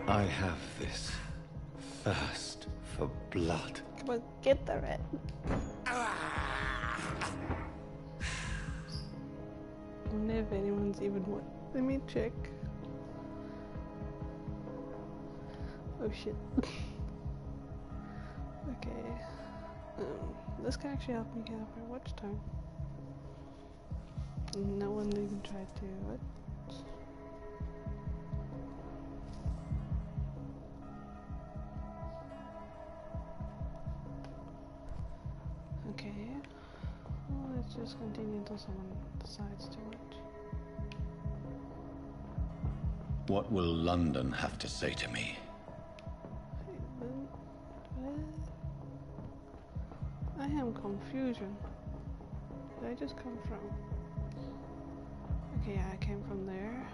I have this thirst for blood. Come on, get the rat. I wonder if anyone's even what. Let me check. Oh shit. Okay. This can actually help me get up my watch time. No one even tried to. What? Okay. Well, let's just continue until someone decides to watch. What will London have to say to me? I am confusion. Did I just come from? Okay, yeah, I came from there.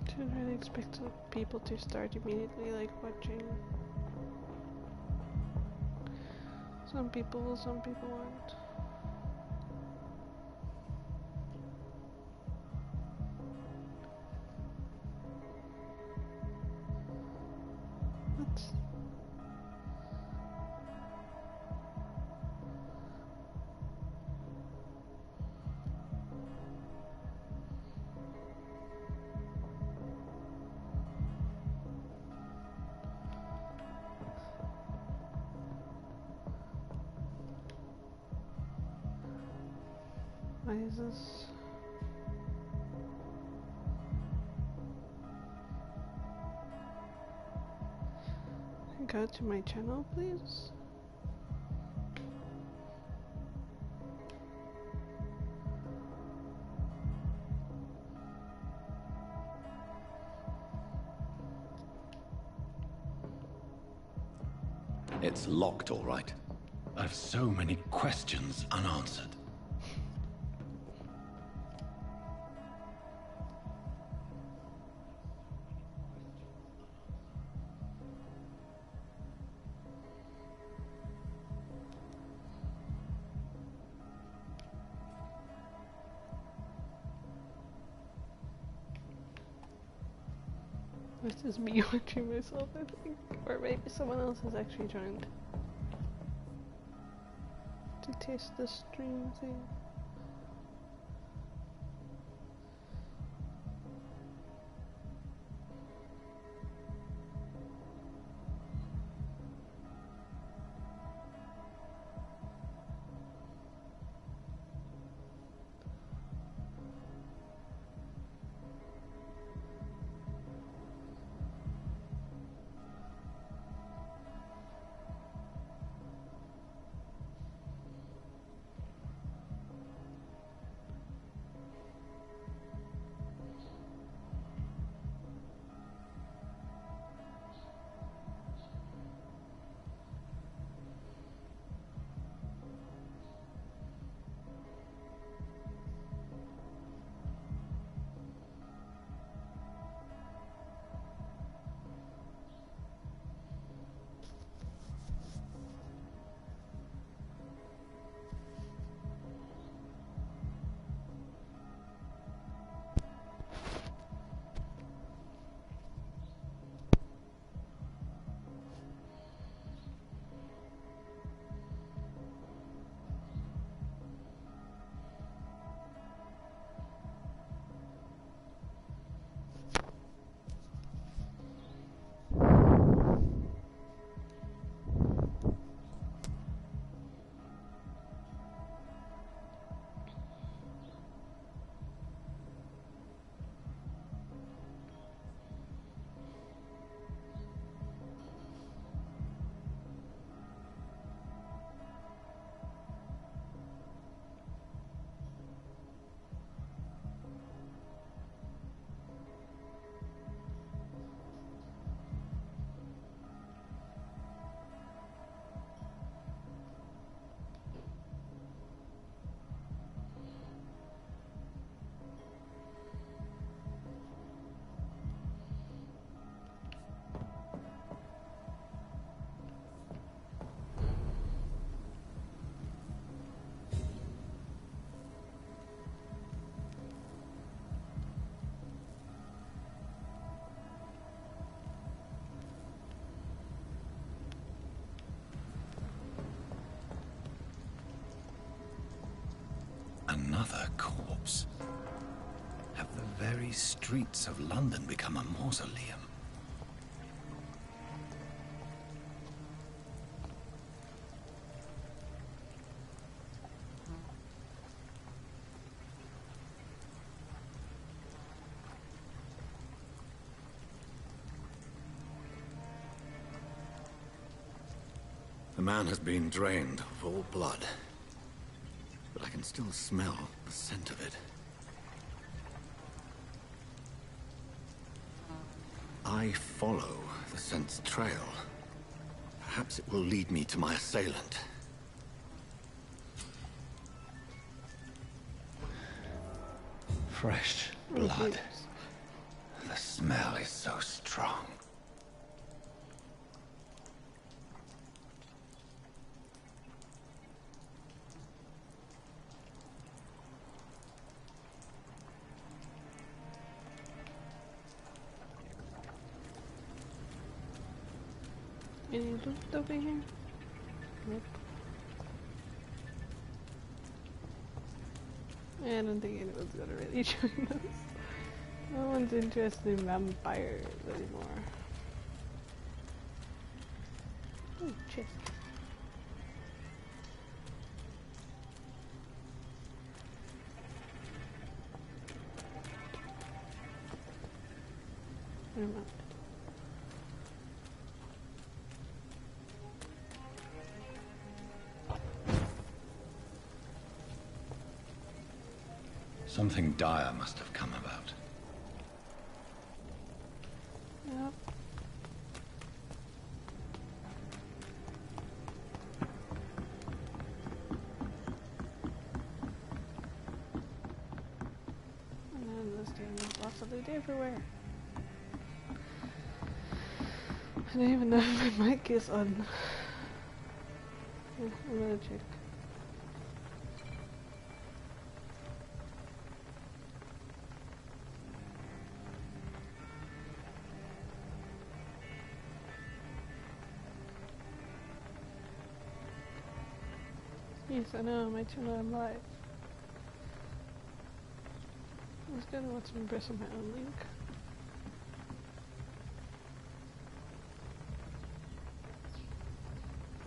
Didn't really expect people to start immediately, like, watching. Some people will, some people won't. What? Why is this? Go to my channel, please. It's locked, all right. I've so many questions unanswered. This is me watching myself, I think. Or maybe someone else has actually joined to test the stream thing. corpse? Have the very streets of London become a mausoleum? The man has been drained of all blood, but I can still smell the scent of it. I follow the scent's trail. Perhaps it will lead me to my assailant. Fresh blood. The smell is so strong. Any loot over here? Nope. I don't think anyone's gonna really join us. No one's interested in vampires anymore. Oh, chest. Never mind. Something dire must have come about. Yep. And then this game has lots of loot everywhere. I don't even know if my mic is on. Yeah, I'm gonna check. Yes, I know, my channel, I'm live. I was gonna watch some press on my own link.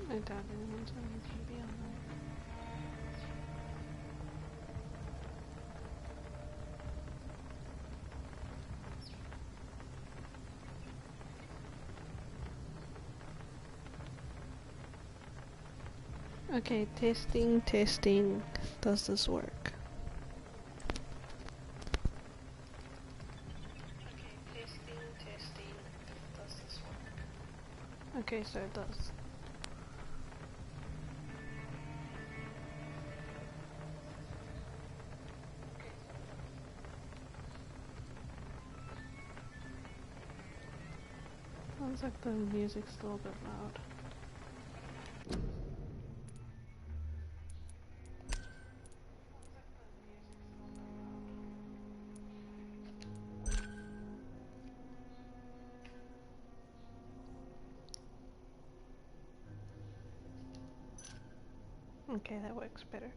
I doubt anyone's going to be on there. Okay, testing. Does this work? Okay, so it does. Sounds like the music's a little bit loud. Okay, that works better.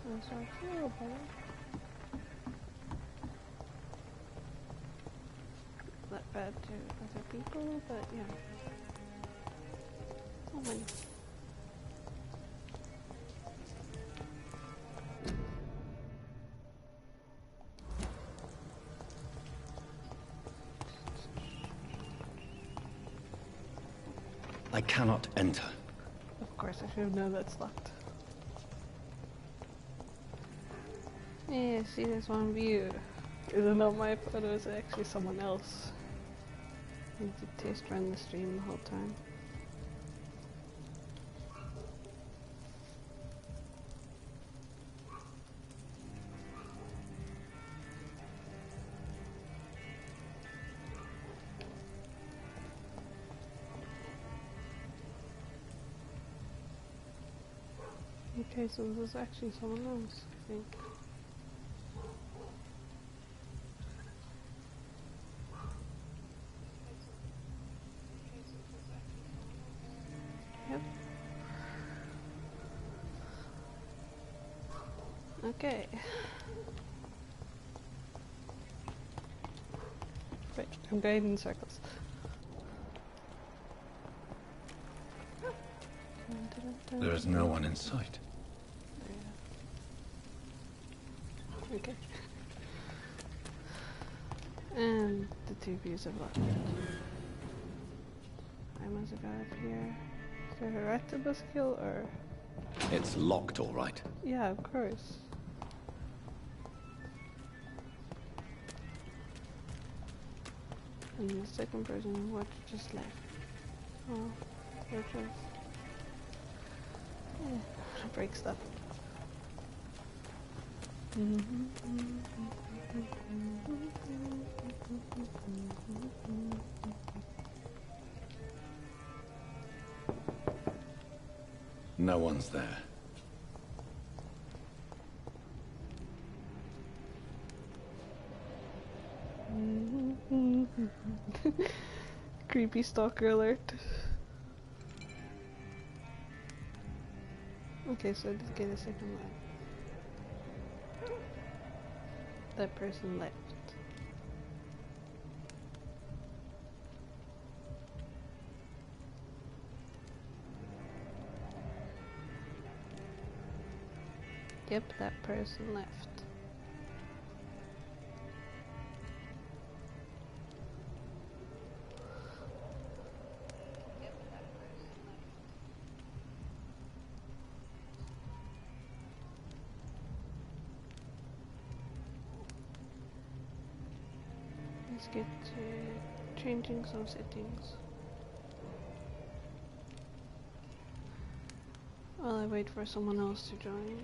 Sounds like a little better. Look. bad to other people, but yeah. Oh my. I cannot enter. Of course, I should have known that's locked. Yeah, see this one view. Even though my photo is actually someone else. I need to test run the stream the whole time. Okay, so this is actually someone else, I think. Yep. Okay. Wait, I'm going in circles. There is no one in sight. Okay. And the two views have locked. I must have got up here. Is there a rat to this kill or? It's locked, all right. Yeah, of course. And the second person, what just left? Oh, they're just. Yeah, break stuff. No one's there. Creepy stalker alert. Okay, so I did get a second one. That person left. Yep, that person left. Let's get to changing some settings. While I wait for someone else to join.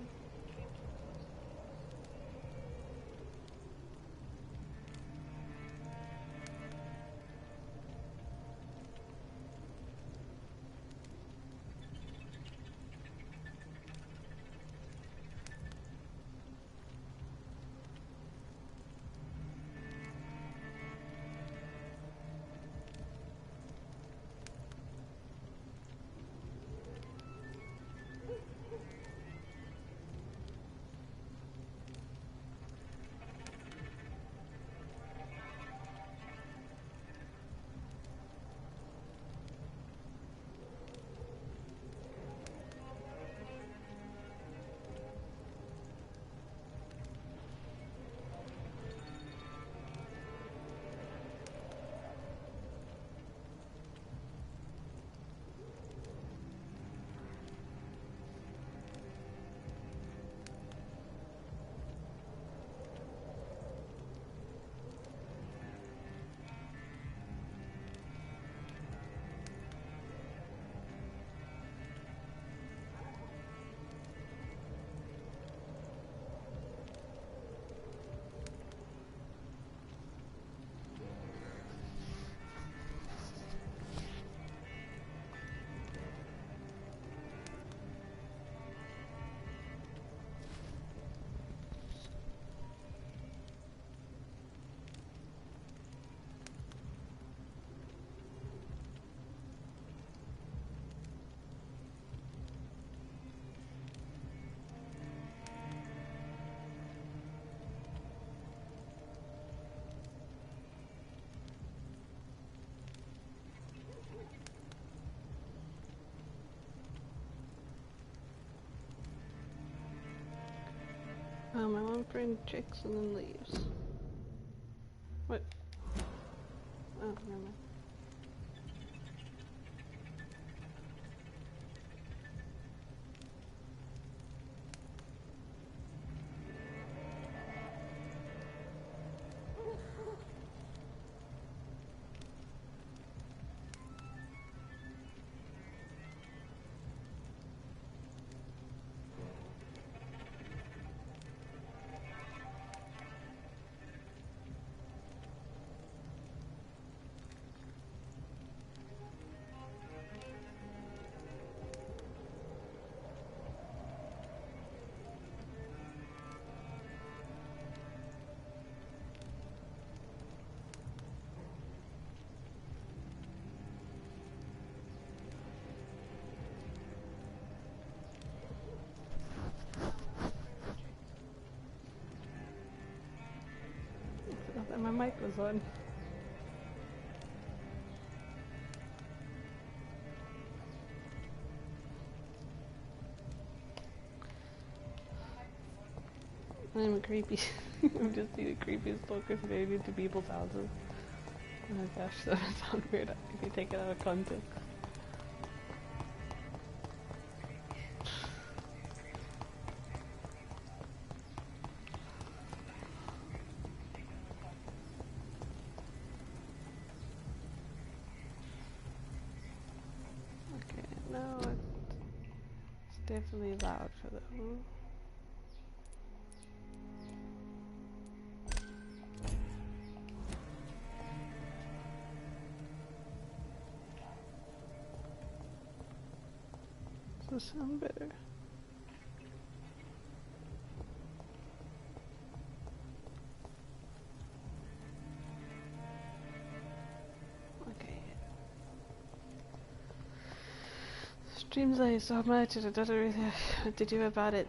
friend checks and then leaves. What? Oh, never mind. And my mic was on. I'm a creepy. I'm just the creepiest stalker today into people's houses. Oh my gosh, that would sound weird if you take it out of context. No, it's definitely loud for them. Does this sound better? Streams like so much and I don't know really what to do about it.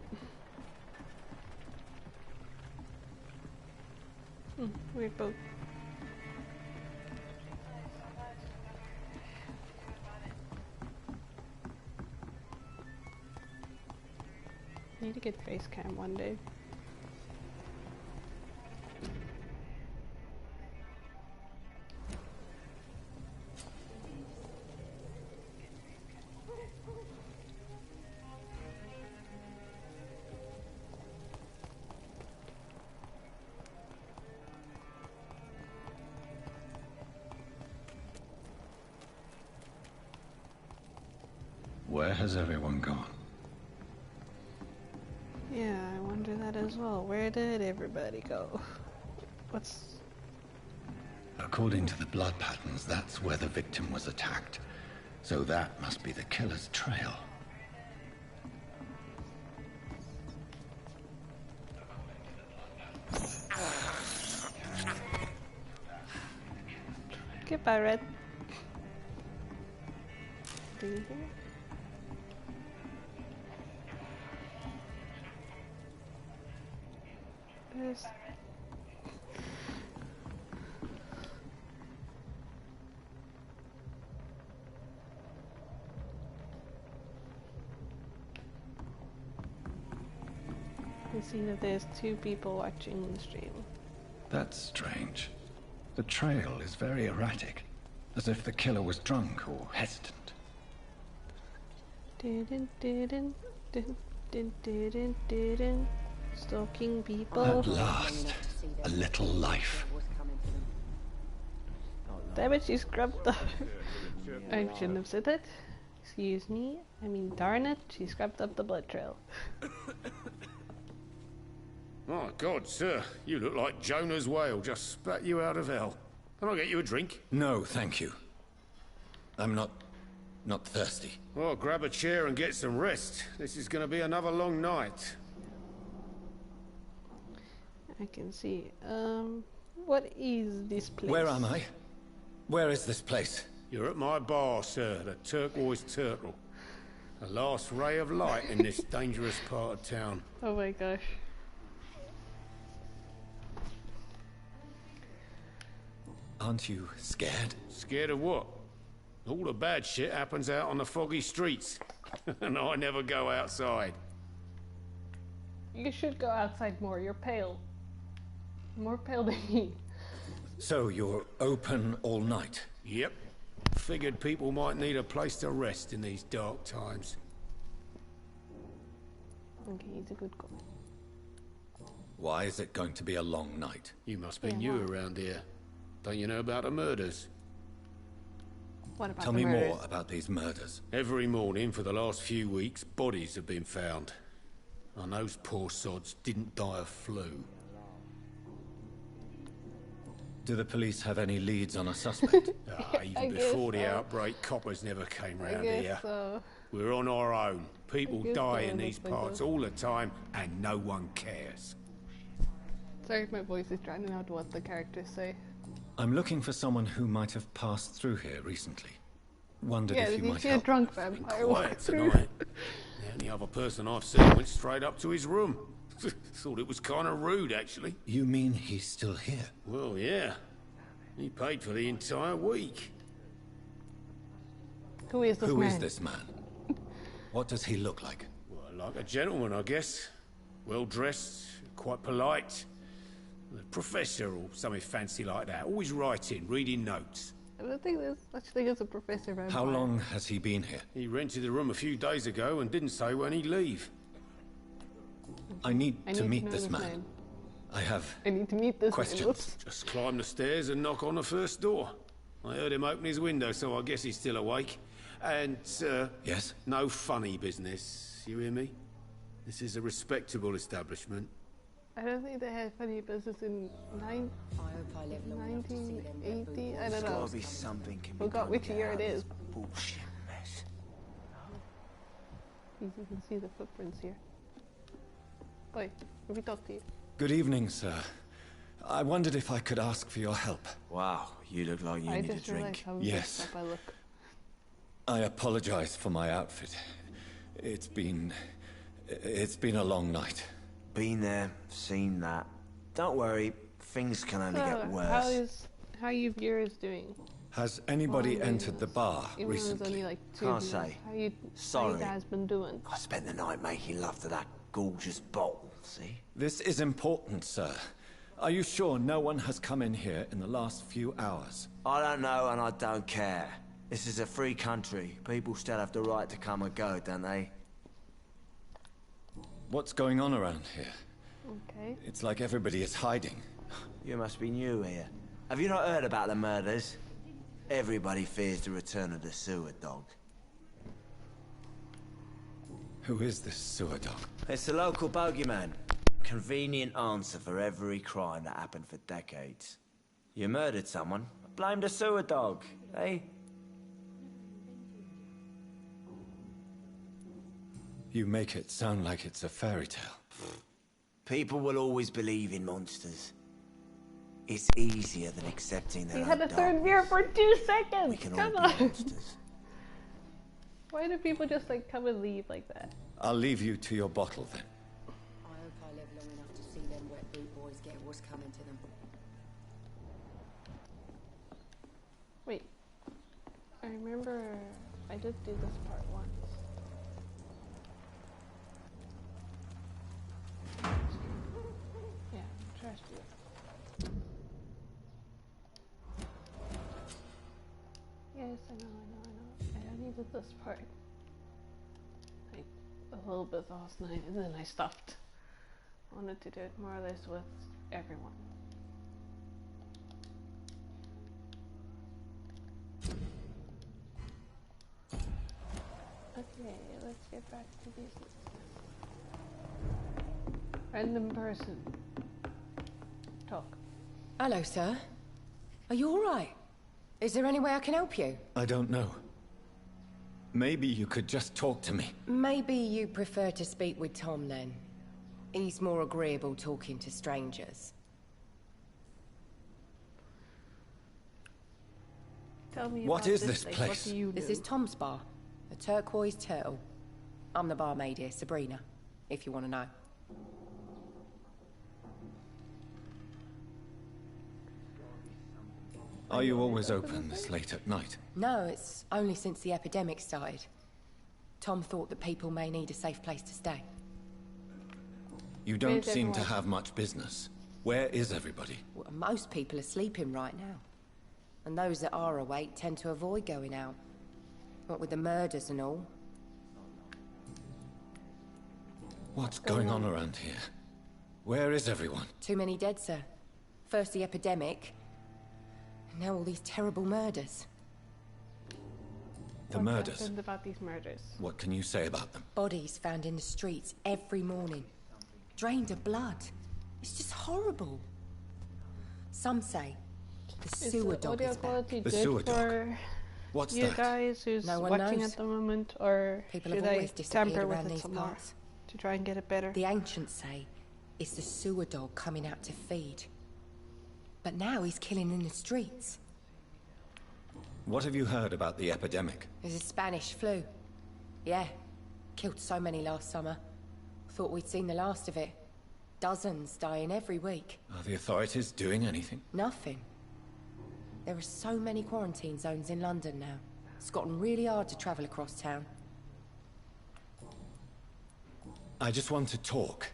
Weird boat. I need to get face cam one day. Where has everyone gone? Yeah, I wonder that as well. Where did everybody go? What's... According to the blood patterns, that's where the victim was attacked. So that must be the killer's trail. Goodbye, Red. Do you hear? There's... I see that there's 2 people watching the stream. That's strange. The trail is very erratic, as if the killer was drunk or hesitant. Stalking people. At last, a little life. Damn it, she scrubbed up. I shouldn't have said that. Excuse me. I mean, darn it, she scrubbed up the blood trail. My God, sir, you look like Jonah's whale just spat you out of hell. Can I get you a drink? No, thank you. I'm not thirsty. Well, grab a chair and get some rest. This is going to be another long night. I can see. What is this place? Where am I? Where is this place? You're at my bar, sir, the Turquoise Turtle. The last ray of light in this dangerous part of town. Oh my gosh. Aren't you scared? Scared of what? All the bad shit happens out on the foggy streets. And I never go outside. You should go outside more. You're pale. More pale than me. So you're open all night? Yep. Figured people might need a place to rest in these dark times. Okay, he's a good guy. Why is it going to be a long night? You must be new around here. Don't you know about the murders? What about Tell me more about these murders. Every morning for the last few weeks, bodies have been found. And those poor sods didn't die of flu. Do the police have any leads on a suspect? Even before the outbreak, coppers never came round here. So. We're on our own. People die in these so. parts all the time, and no one cares. Sorry if my voice is drowning out what the characters say. I'm looking for someone who might have passed through here recently. Wondered if you might see a help. drunk vampire Quiet tonight. The only other person I've seen went straight up to his room. Thought it was kind of rude, actually. You mean he's still here? Well, yeah. He paid for the entire week. Who is this man? Who is this man? What does he look like? Well, like a gentleman, I guess. Well-dressed, quite polite. A professor or something fancy like that. Always writing, reading notes. I don't think there's such thing as a professor vampire. How long has he been here? He rented the room a few days ago and didn't say when he'd leave. I need to meet this man. man. I need to meet this questions. Just climb the stairs and knock on the first door. I heard him open his window, so I guess he's still awake. And, yes? no funny business, you hear me? This is a respectable establishment. I don't think they had funny business in 1980. I don't know. Gotta be something. Forgot which year it is. Bullshit mess. You can see the footprints here. Oi, let me talk to you. Good evening, sir. I wondered if I could ask for your help. Wow, you look like you need a drink. Yes. Up I look. I apologize for my outfit. It's been a long night. Been there, seen that. Don't worry, things can only get worse. How you viewers doing? Has anybody entered the bar recently? Only like 2 Can't viewers. say. How you Sorry. guys been doing? I spent the night making love to that gorgeous bottle, see? This is important, sir. Are you sure no one has come in here in the last few hours? I don't know and I don't care. This is a free country. People still have the right to come and go, don't they? What's going on around here? Okay. It's like everybody is hiding. You must be new here. Have you not heard about the murders? Everybody fears the return of the sewer dog. Who is this sewer dog? It's the local bogeyman. Convenient answer for every crime that happened for decades. You murdered someone, blame the sewer dog, eh? You make it sound like it's a fairy tale. People will always believe in monsters. It's easier than accepting that. We had a third beer for 2 seconds. We can Come all be on. monsters. Why do people just like come and leave like that? I'll leave you to your bottle then. I hope I live long enough to see them wet boot boys get what's coming to them. Wait. I remember I did do this part once. Yeah, trash beer. Yes, I know. I needed this part. Like, a little bit last night, and then I stopped. Wanted to do it more or less with everyone. Okay, let's get back to business. Random person. Talk. Hello, sir. Are you all right? Is there any way I can help you? I don't know. Maybe you could just talk to me. Maybe you prefer to speak with Tom, then. He's more agreeable talking to strangers. Tell me What about is this place? What do you do? This is Tom's bar, the Turquoise Turtle. I'm the barmaid here, Sabrina, if you want to know. Are you always open this late at night? No, it's only since the epidemic started. Tom thought that people may need a safe place to stay. You don't Where's seem to everyone? have much business. Where is everybody? Well, most people are sleeping right now. And those that are awake tend to avoid going out. What with the murders and all. What's going on around here? Where is everyone? Too many dead, sir. First the epidemic, and now all these terrible murders. The What murders. happened about these murders? What can you say about them? Bodies found in the streets every morning. Drained of blood. It's just horrible. Some say the Is sewer the dog audio is back. quality The good sewer dog? for What's you that? guys who's No one watching knows. at the moment, or People should have I always disappeared tamper with around it these some more parts. to try and get it better? The ancients say it's the sewer dog coming out to feed. But now he's killing in the streets. What have you heard about the epidemic? There's a Spanish flu. Yeah. Killed so many last summer. Thought we'd seen the last of it. Dozens dying every week. Are the authorities doing anything? Nothing. There are so many quarantine zones in London now. It's gotten really hard to travel across town. I just want to talk.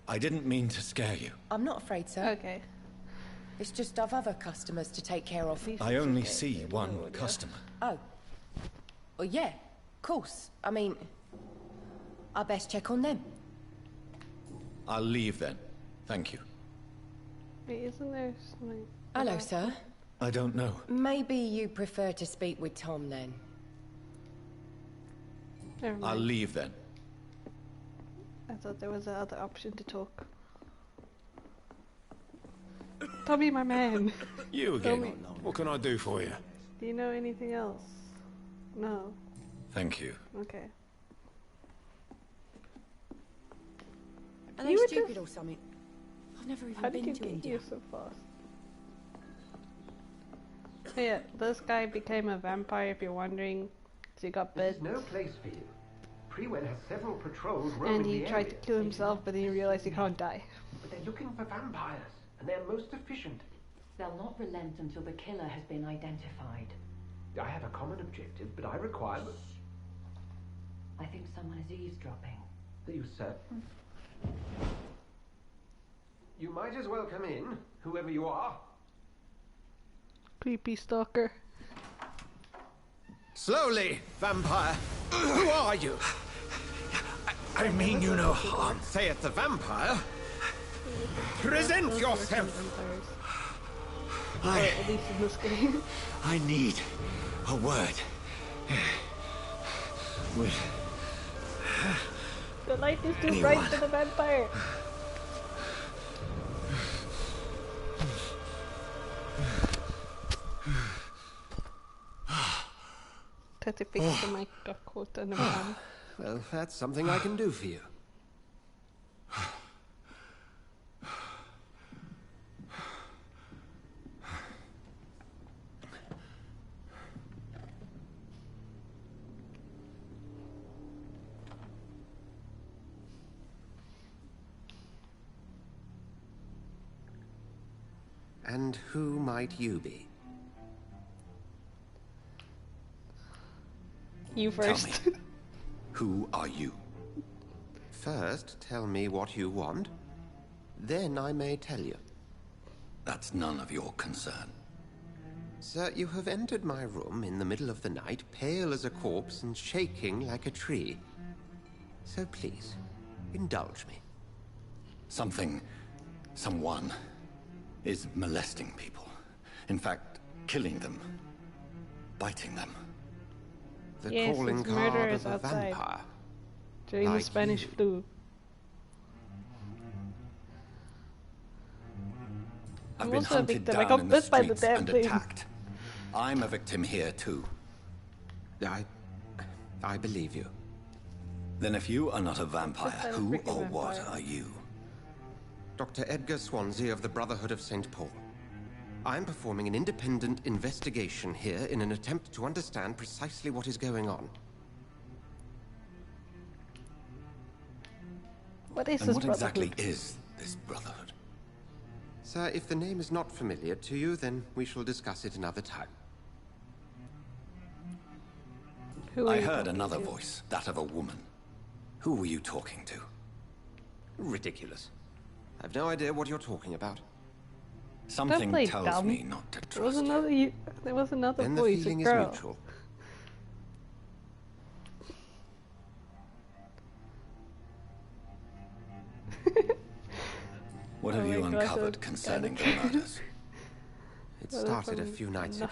I didn't mean to scare you. I'm not afraid, sir. Okay. It's just I've other customers to take care of. These I is only okay. see No one audio. customer. Oh. Well, yeah. Of course. I mean, I best check on them. I'll leave then. Thank you. Wait, isn't there something? Hello, about- sir. I don't know. Maybe you prefer to speak with Tom then. Never I'll mind. leave then. I thought there was another option to talk. Tommy, my man. You Tell again. me. What can I do for you? Do you know anything else? No. Thank you. Okay. Are they You were stupid or something? I've never even How did been you to get India. here so fast? So yeah, this guy became a vampire if you're wondering. So he got bit. There's no place for you. Prewen has several patrols roaming And he the tried area. to kill himself, but then he realized he can't die. But they're looking for vampires, and they're most efficient. They'll not relent until the killer has been identified. I have a common objective, but I require... I think someone is eavesdropping. Are you certain? You might as well come in, whoever you are. Creepy stalker. Slowly, vampire. Who are you? I mean you no harm. Say it's a vampire. Present yourself. Vampires. Or at least in this game. I need a word. With The light is too Anyone. bright for the vampire. Had to fix the mic got caught in the van. Well, that's something I can do for you. And who might you be? You first. me. Who are you? First, tell me what you want. Then I may tell you. That's none of your concern. Sir, you have entered my room in the middle of the night, pale as a corpse and shaking like a tree. So please, indulge me. Someone is molesting people. In fact, killing them. Biting them. The Yes, calling it's card murderers of a outside. vampire. During the Like Spanish you. flu. I've I'm been also a hunted victim. I down got in the bit by the streets damn and thing. attacked. I'm a victim here too. I believe you. Then if you are not a vampire, Just a who freaking or what vampire. are you? Dr. Edgar Swansea of the Brotherhood of St. Paul. I'm performing an independent investigation here in an attempt to understand precisely what is going on. What is And this what exactly brotherhood? is this brotherhood? Sir, if the name is not familiar to you, then we shall discuss it another time. Who are I you heard talking another to? voice, that of a woman. Who were you talking to? Ridiculous. I've no idea what you're talking about. Something play tells dumb. me not to There was trust you. another. There was another Then the voice, a feeling is girl. mutual. What Oh have you my gosh, uncovered that's concerning the kind of- murders? It Well, started a from few nights ago.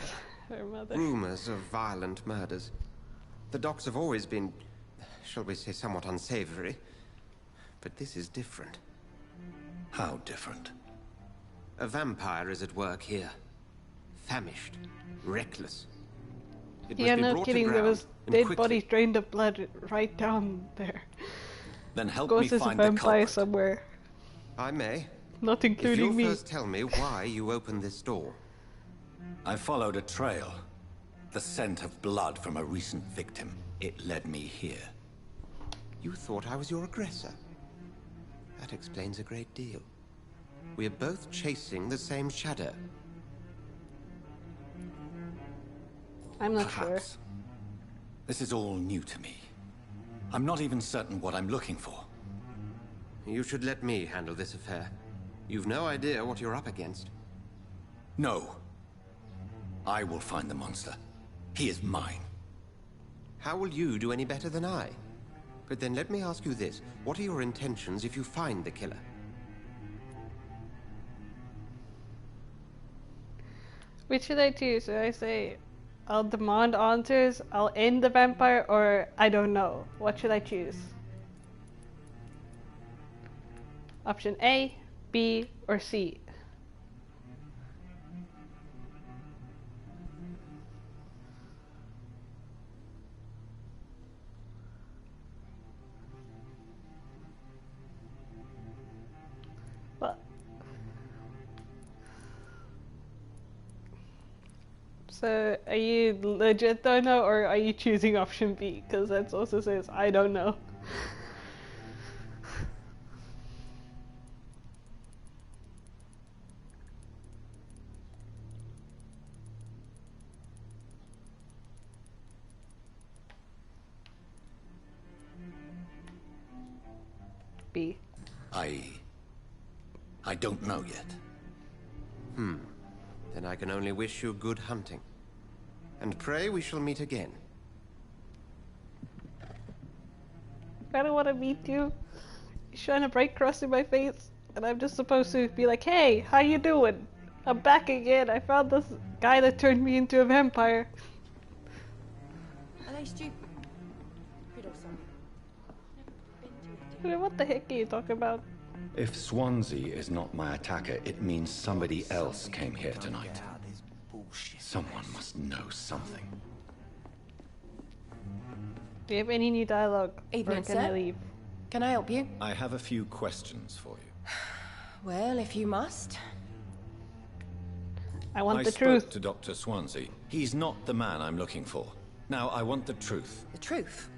Her mother. Rumors of violent murders. The docks have always been, shall we say, somewhat unsavory. But this is different. How different? A vampire is at work here. Famished. Reckless. It must Yeah, be no brought to kidding. There ground, was and dead quickly. bodies drained of blood right down there. Then help Of me course, there's a find the vampire culprit. somewhere, I may. not If including you'll me. first tell me why you opened this door. I followed a trail. The scent of blood from a recent victim. It led me here. You thought I was your aggressor. That explains a great deal. We are both chasing the same shadow. I'm not sure. Perhaps. This is all new to me. I'm not even certain what I'm looking for. You should let me handle this affair. You've no idea what you're up against. No. I will find the monster. He is mine. How will you do any better than I? But then let me ask you this. What are your intentions if you find the killer? Which should I choose? Should I say, I'll demand answers, I'll end the vampire, or I don't know? What should I choose? Option A, B, or C? Well, so are you legit don't know, or are you choosing option B? Because that also says I don't know. B. I don't know yet. Then I can only wish you good hunting. And pray we shall meet again. I don't want to meet you. You're trying to break crust in my face, and I'm just supposed to be like, "Hey, how you doing? I'm back again. I found this guy that turned me into a vampire." Are they stupid or something? What the heck are you talking about? If Swansea is not my attacker, it means somebody else came here tonight. Someone must know something. Do you have any new dialogue? Evening, or can I sir. leave? Can I help you? I have a few questions for you. Well, if you must. I want I the spoke truth. to Dr. Swansea. He's not the man I'm looking for. Now, I want the truth. The truth?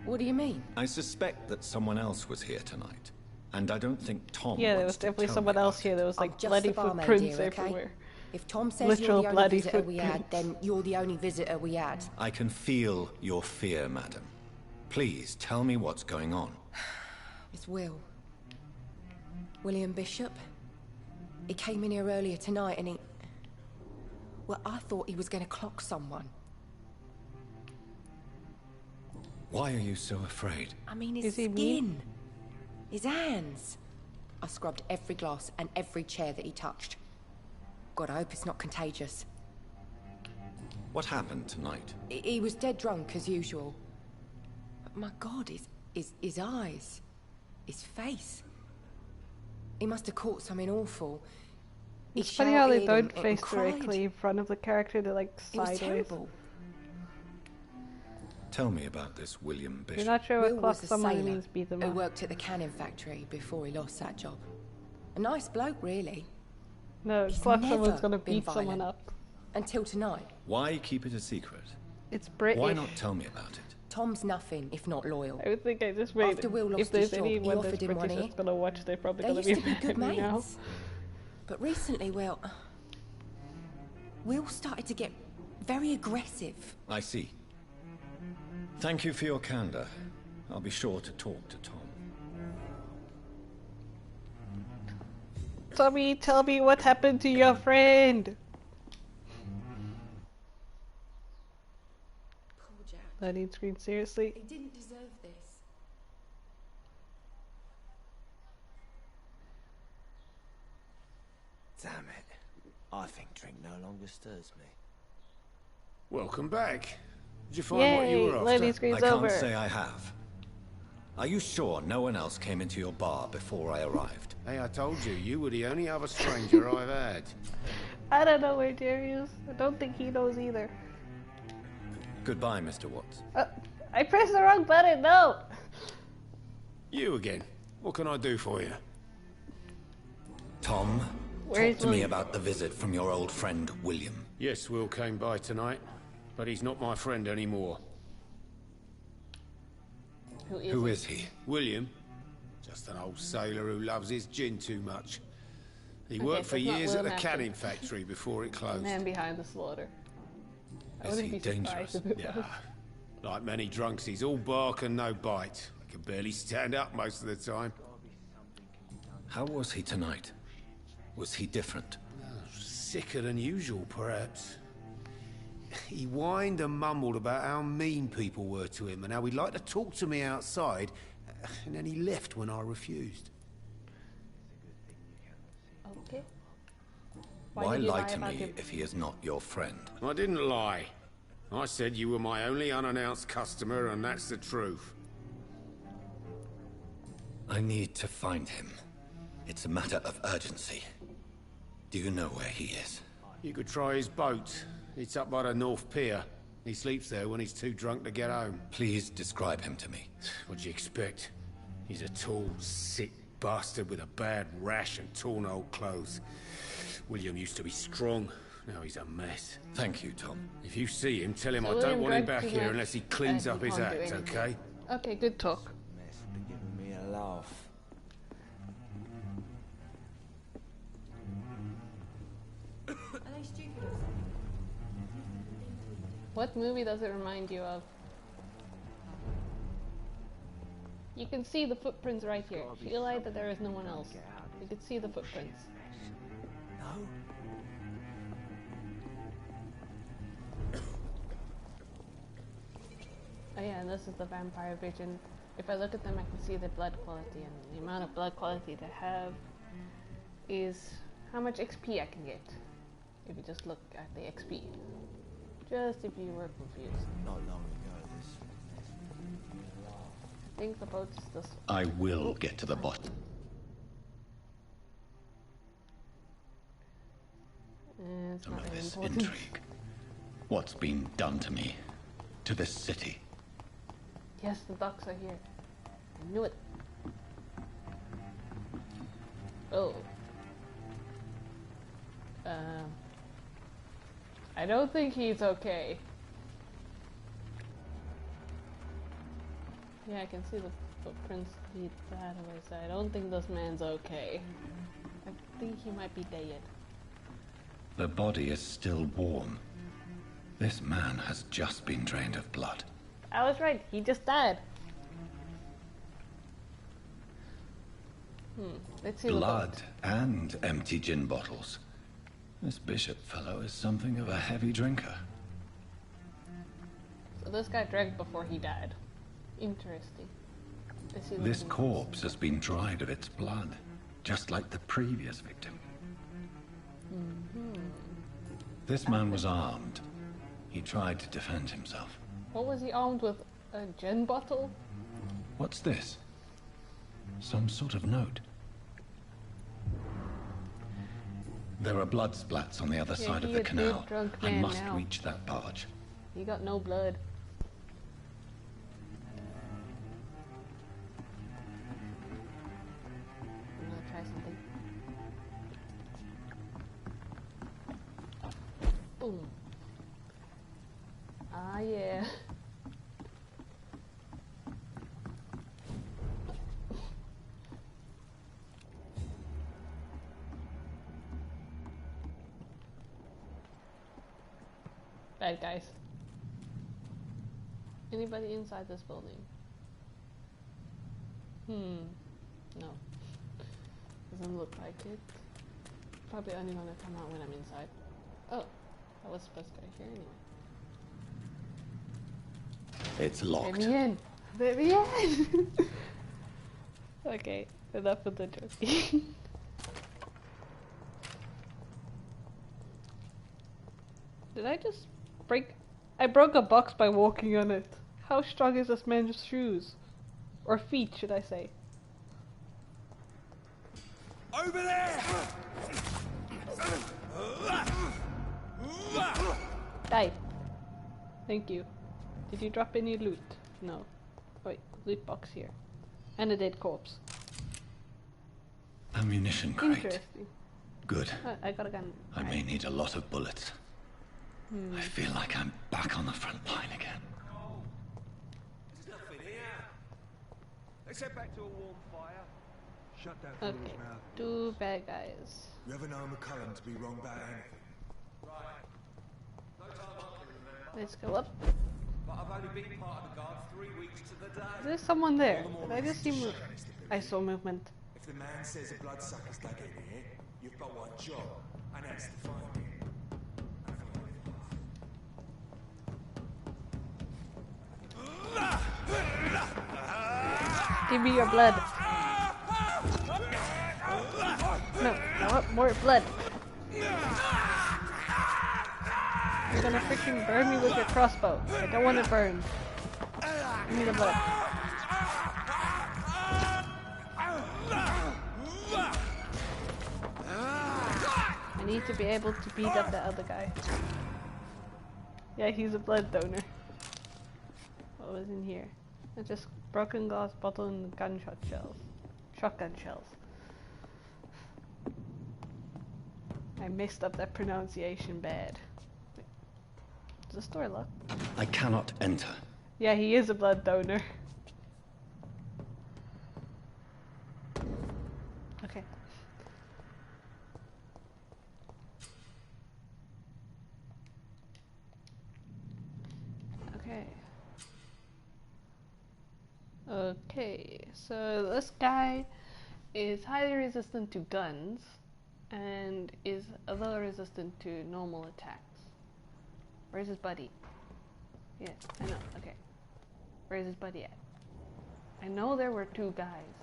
What do you mean? I suspect that someone else was here tonight. And I don't think Tom Yeah, there wants was to definitely tell someone me else about here. it. There was I'm like just bloody the barmaid footprints here, okay? everywhere. If Tom says Literal you're the only bloody visitor we had, footprints. then you're the only visitor we had. I can feel your fear, madam. Please, tell me what's going on. It's Will. William Bishop. He came in here earlier tonight and he... Well, I thought he was going to clock someone. Why are you so afraid? I mean, his Is he skin. mean? His hands. I scrubbed every glass and every chair that he touched. God, I hope it's not contagious. What happened tonight? He was dead drunk, as usual. But my God, his eyes. His face. He must have caught something awful. He It's funny how they shouted don't and face cried. directly in front of the character, they're like It was sideways. terrible. Tell me about this William You're Bishop. not sure Will what clock was a someone sailor means beat them who up. worked at the canning factory before he lost that job. A nice bloke, really. No, He's clock never someone's gonna been beat someone violent. up. Until tonight. Why keep it a secret? It's British. Why not tell me about it? Tom's nothing if not loyal. I would think I just made After Will if lost there's his job, he anyone that's offered him British money. that's gonna watch, they're probably They gonna used be to be mad good at me now. mates. But recently, Will started to get very aggressive. I see. Thank you for your candor. I'll be sure to talk to Tom. Tommy, tell me what happened to your friend. Poor Jack. Loading screen, seriously? He didn't deserve this. Damn it. I think drink no longer stirs me. Welcome back. Did you find what you Yay, were after? loading screen's I over. can't say I have. Are you sure no one else came into your bar before I arrived? Hey, I told you, you were the only other stranger I've had. I don't know where Jerry is. I don't think he knows either. Goodbye, Mr. Watts. I pressed the wrong button, no! You again. What can I do for you? Tom, Where's talk to me William? about the visit from your old friend, William. Yes, Will came by tonight, but he's not my friend anymore. Who is he? William? Just an old sailor who loves his gin too much. He Okay, worked so for it's not years Will at the Matson. canning factory before it closed. Man behind the slaughter. I Is wouldn't he be surprised dangerous? if it Yeah. was. Like many drunks, he's all bark and no bite. He can barely stand up most of the time. How was he tonight? Was he different? Sicker than usual, perhaps. He whined and mumbled about how mean people were to him and how he'd like to talk to me outside, and then he left when I refused. Okay. Why did you lie lie to about me him? if he is not your friend? I didn't lie. I said you were my only unannounced customer, and that's the truth. I need to find him. It's a matter of urgency. Do you know where he is? You could try his boat. It's up by the North Pier. He sleeps there when he's too drunk to get home. Please describe him to me. What'd you expect? He's a tall, sick bastard with a bad rash and torn old clothes. William used to be strong. Now he's a mess. Thank you, Tom. If you see him, tell him So I don't William want him drank back too here much unless he cleans and up he his can't do act, anything. okay? Okay, good talk. Mess for giving me a laugh. Are they stupid or something? What movie does it remind you of? You can see the footprints right here. Feel like that there is no one else. You can see the footprints. No? Oh yeah, and this is the vampire vision. If I look at them, I can see the blood quality, and the amount of blood quality they have is how much XP I can get. If you just look at the XP. Just if you were confused. Not long ago, this I think the boat is this one. I will get to the bottom. It's Some not of very this important. intrigue. What's been done to me? To this city? Yes, the ducks are here. I knew it. Oh. I don't think he's okay. Yeah, I can see the footprints lead that way, so I don't think this man's okay. I think he might be dead. The body is still warm. This man has just been drained of blood. I was right, he just died. Let's see Blood and empty gin bottles. This bishop fellow is something of a heavy drinker. So this guy drank before he died. Interesting. Let's see the This book. corpse has been dried of its blood, just like the previous victim. This man was armed. He tried to defend himself. What was he armed with? A gin bottle? What's this? Some sort of note. There are blood splats on the other Yeah, side of he the a dead canal. drunk I man must now. reach that barge. He got no blood. I'm gonna try something. Boom. Ah, yeah. Bad guys. Anybody inside this building? No. Doesn't look like it. probably only gonna come out when I'm inside. Oh, I was supposed to go here anyway. It's locked. Let me in! Let me in! Okay, enough with the joking. Did I just break? I broke a box by walking on it. How strong is this man's shoes? Or feet, should I say? Over there! Die. Thank you. Did you drop any loot? No. Wait, loot box here. And a dead corpse. Ammunition crate. Interesting. Good. I got a gun. I may need a lot of bullets. I feel like I'm back on the front line again. There's nothing here. Let's head back to a warm fire. Shut that Okay. fool's mouth. Two bad guys. You ever know McCullum to be wrong about anything? Let's go up. But I've only been part of the guard 3 weeks to the day. There's someone there. Did I just see move? I saw movement. If the man says a bloodsucker's dug in here, you've got one job, and that's to find him. Give me your blood. No, I want more blood. You're gonna freaking burn me with your crossbow. I don't want to burn. Give me the blood. I need to be able to beat up the other guy. Yeah, he's a blood donor. What was in here? It's just broken glass bottle and gunshot shells. Shotgun shells. I messed up that pronunciation bad. Wait. Is the store locked? I cannot enter. Yeah, he is a blood donor. Okay. Okay. Okay, so this guy is highly resistant to guns and is a little resistant to normal attacks. Where's his buddy? Yeah, I know, okay. Where's his buddy at? I know there were two guys.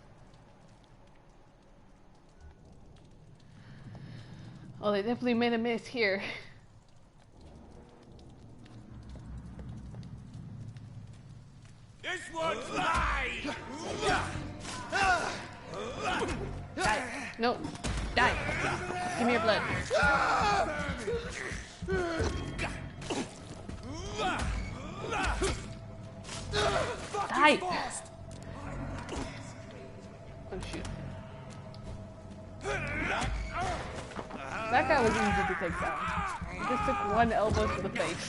Oh, they definitely made a miss here. This one's mine! Die. No. Die. Give me your blood. Die. Oh shoot. That guy was easy to take down. He just took one elbow to the face.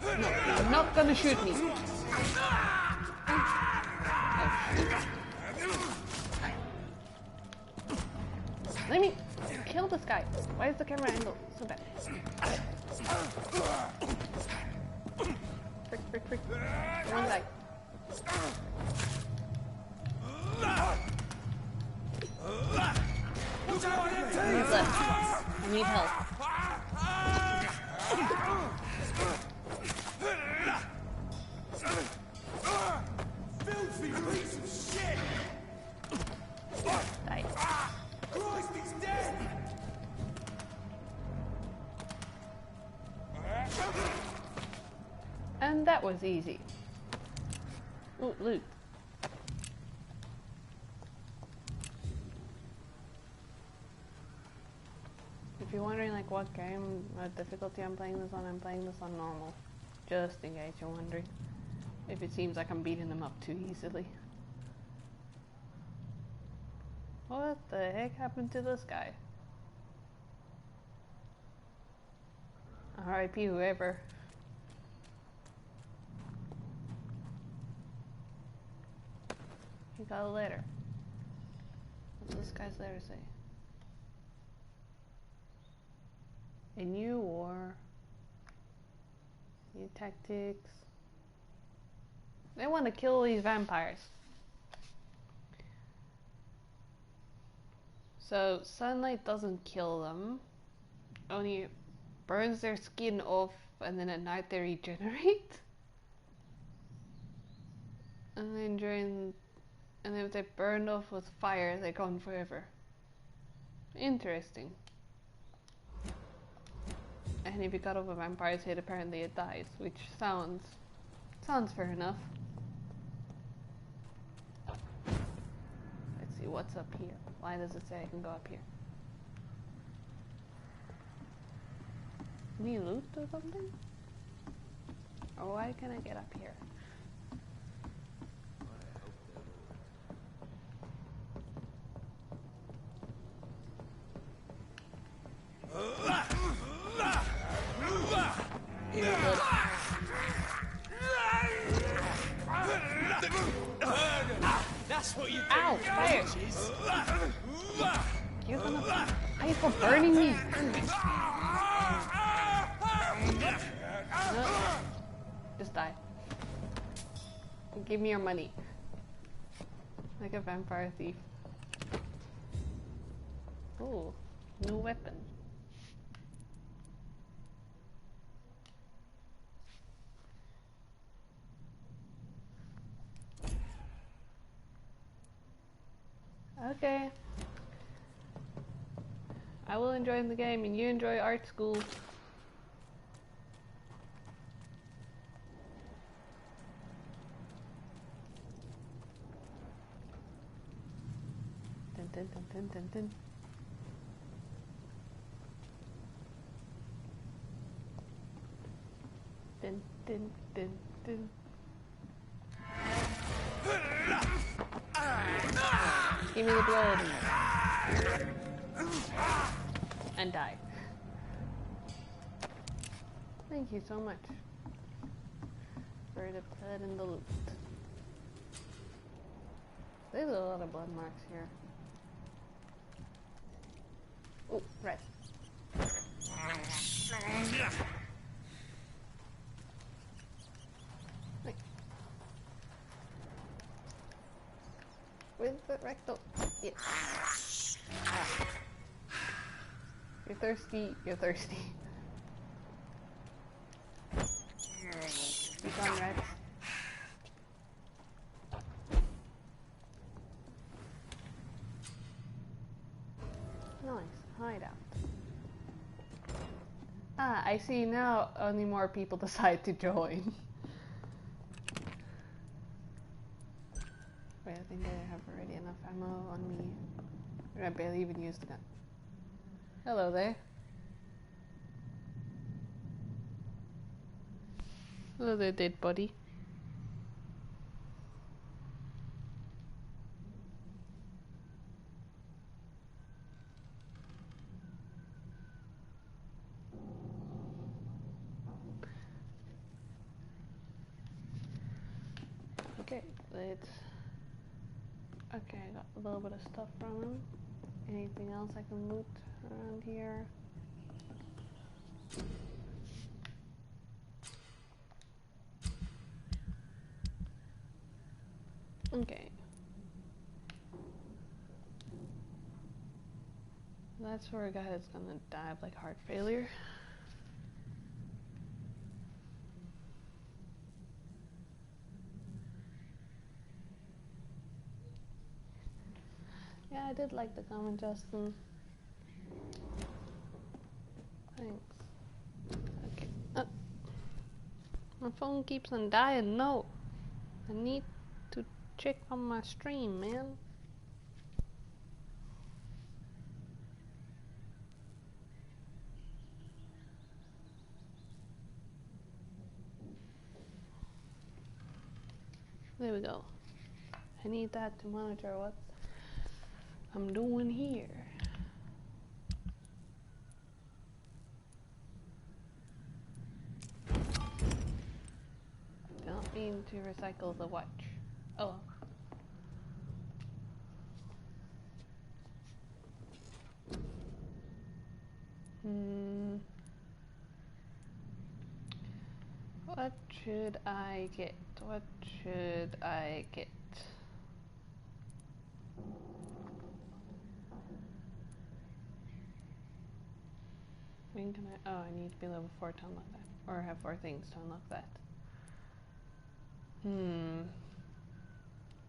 No, you're not gonna shoot me. Let me kill this guy. Why is the camera angle so bad? Frick, frick, frick. One guy. I need blood. I need help. Filthy piece of shit! Die. Christ, he's dead! And that was easy. Ooh, loot. If you're wondering like what game, what difficulty I'm playing this on normal. Just in case you're wondering. If it seems like I'm beating them up too easily. What the heck happened to this guy? R.I.P. whoever. He got a letter. What's this guy's letter say? A new war. New tactics. They want to kill these vampires. So sunlight doesn't kill them, only burns their skin off, and then at night they regenerate. And then if they burned off with fire, they're gone forever. Interesting. And if you cut off a vampire's head, apparently it dies, which sounds fair enough. Let's see what's up here. Why does it say I can go up here? Any loot or something? Or why can I get up here? That's what you do. Ow! Fire! You're gonna pay for burning me! No. Just die. Give me your money. Like a vampire thief. Ooh, new weapon. Okay. I will enjoy the game and you enjoy art school. Dun, dun, dun, dun, dun, dun. Dun, dun, dun, dun. Give me the blood. And die. Thank you so much for the blood and the loot. There's a lot of blood marks here. Oh, red. Wait. Where's the rectal? Yeah. Ah. You're thirsty, you're thirsty. Be gone, rats. Nice, hideout. Ah, I see now only more people decide to join. Wait, I think I have already enough ammo on me. I barely even used the gun. Hello there. Hello there, dead body. Okay, let's... Okay, I got a little bit of stuff from him. Anything else I can loot around here? Okay. That's where a guy is gonna die of like heart failure. Yeah, I did like the comment, Justin. Thanks. Okay. My phone keeps on dying. No. I need to check on my stream, man. There we go. I need that to monitor what I'm doing here. Don't mean to recycle the watch. Oh. What should I get? What should I get? thing can I... Oh, I need to be level 4 to unlock that. Or have 4 things to unlock that.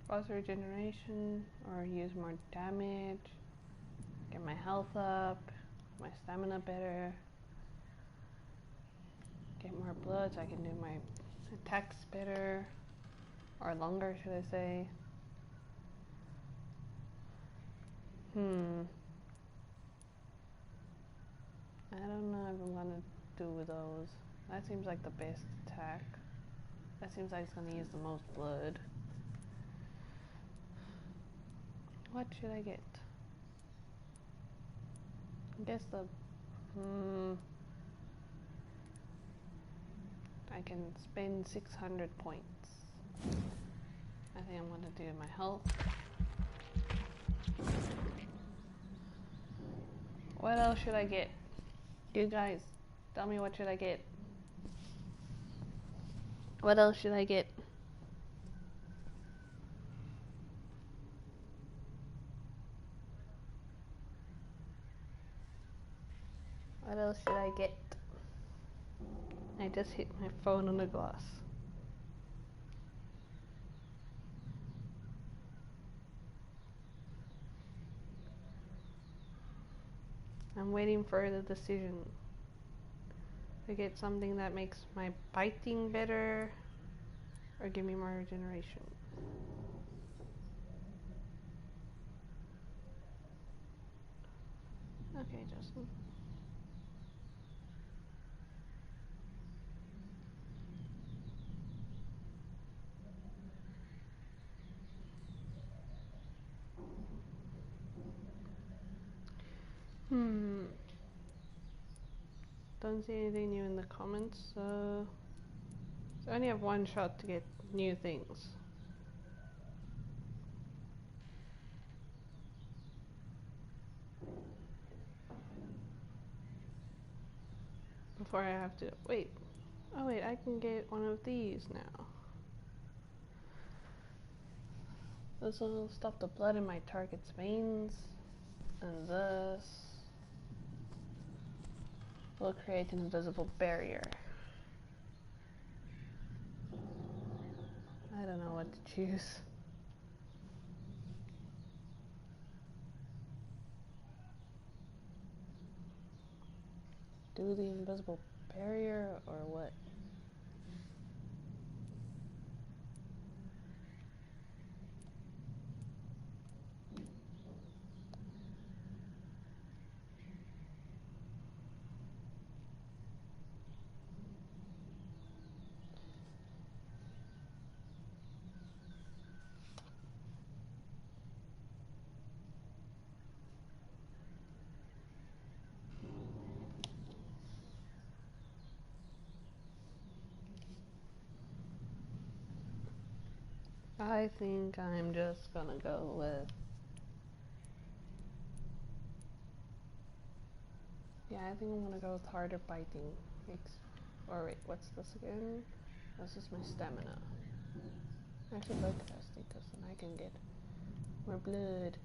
Fast regeneration, or use more damage. Get my health up, my stamina better. Get more blood so I can do my attacks better. Or longer, should I say. I don't know if I'm gonna do those. That seems like the best attack. That seems like it's gonna use the most blood. What should I get? I guess the... I can spend 600 points. I think I'm gonna do my health. What else should I get? You guys, tell me what should I get? What else should I get? What else should I get? I just hit my phone on the glass. I'm waiting for the decision to get something that makes my biting better or give me more regeneration. Okay, Justin. Don't see anything new in the comments, so I only have one shot to get new things. Before I have to wait. Oh wait, I can get one of these now. This will stop the blood in my target's veins, and this will create an invisible barrier. I don't know what to choose. Do the invisible barrier or what? I think I'm just gonna go with... Yeah, I think I'm gonna go with harder biting. Or wait, what's this again? This is my stamina. Actually, blood capacity, because then I can get more blood.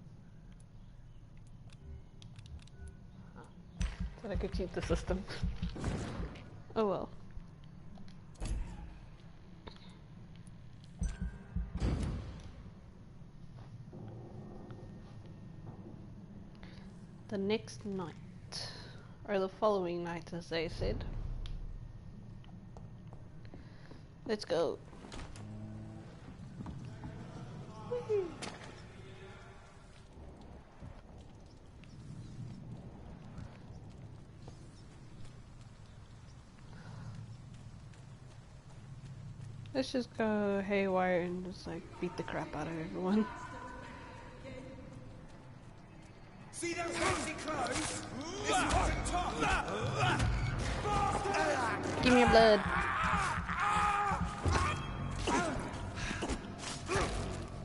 Huh. Thought I could cheat the system. Oh well. The next night, or the following night as they said. Let's go. Woo-hoo. Let's just go haywire and just like beat the crap out of everyone. See those fancy clothes? This one's top. Give me your blood.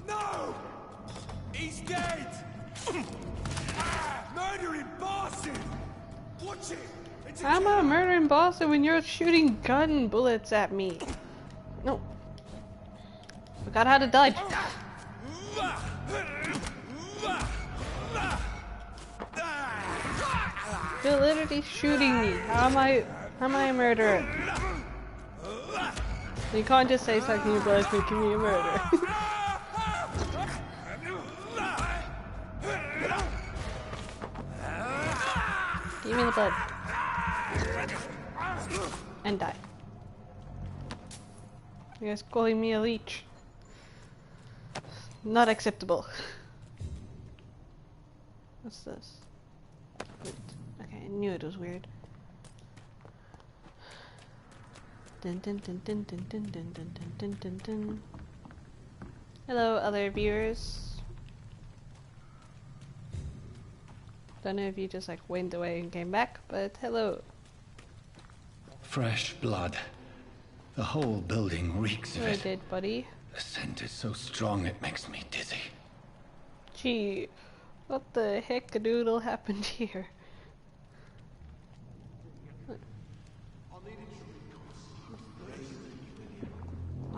No! He's dead! Murdering bastard! Watch it! I'm a murdering boss when you're shooting gun bullets at me. No. Forgot how to dodge. You're literally shooting me. How am I a murderer? You can't just say sucking your blood is making me a murderer. Give me the blood. And die. You guys calling me a leech. Not acceptable. What's this? Wait. Okay, I knew it was weird. Dun dun dun dun dun dun dun dun dun dun dun. Hello, other viewers. Don't know if you just like went away and came back, but hello. Fresh blood. The whole building reeks of Hello, it. dead buddy. The scent is so strong it makes me dizzy. Gee, what the heck-a-doodle happened here?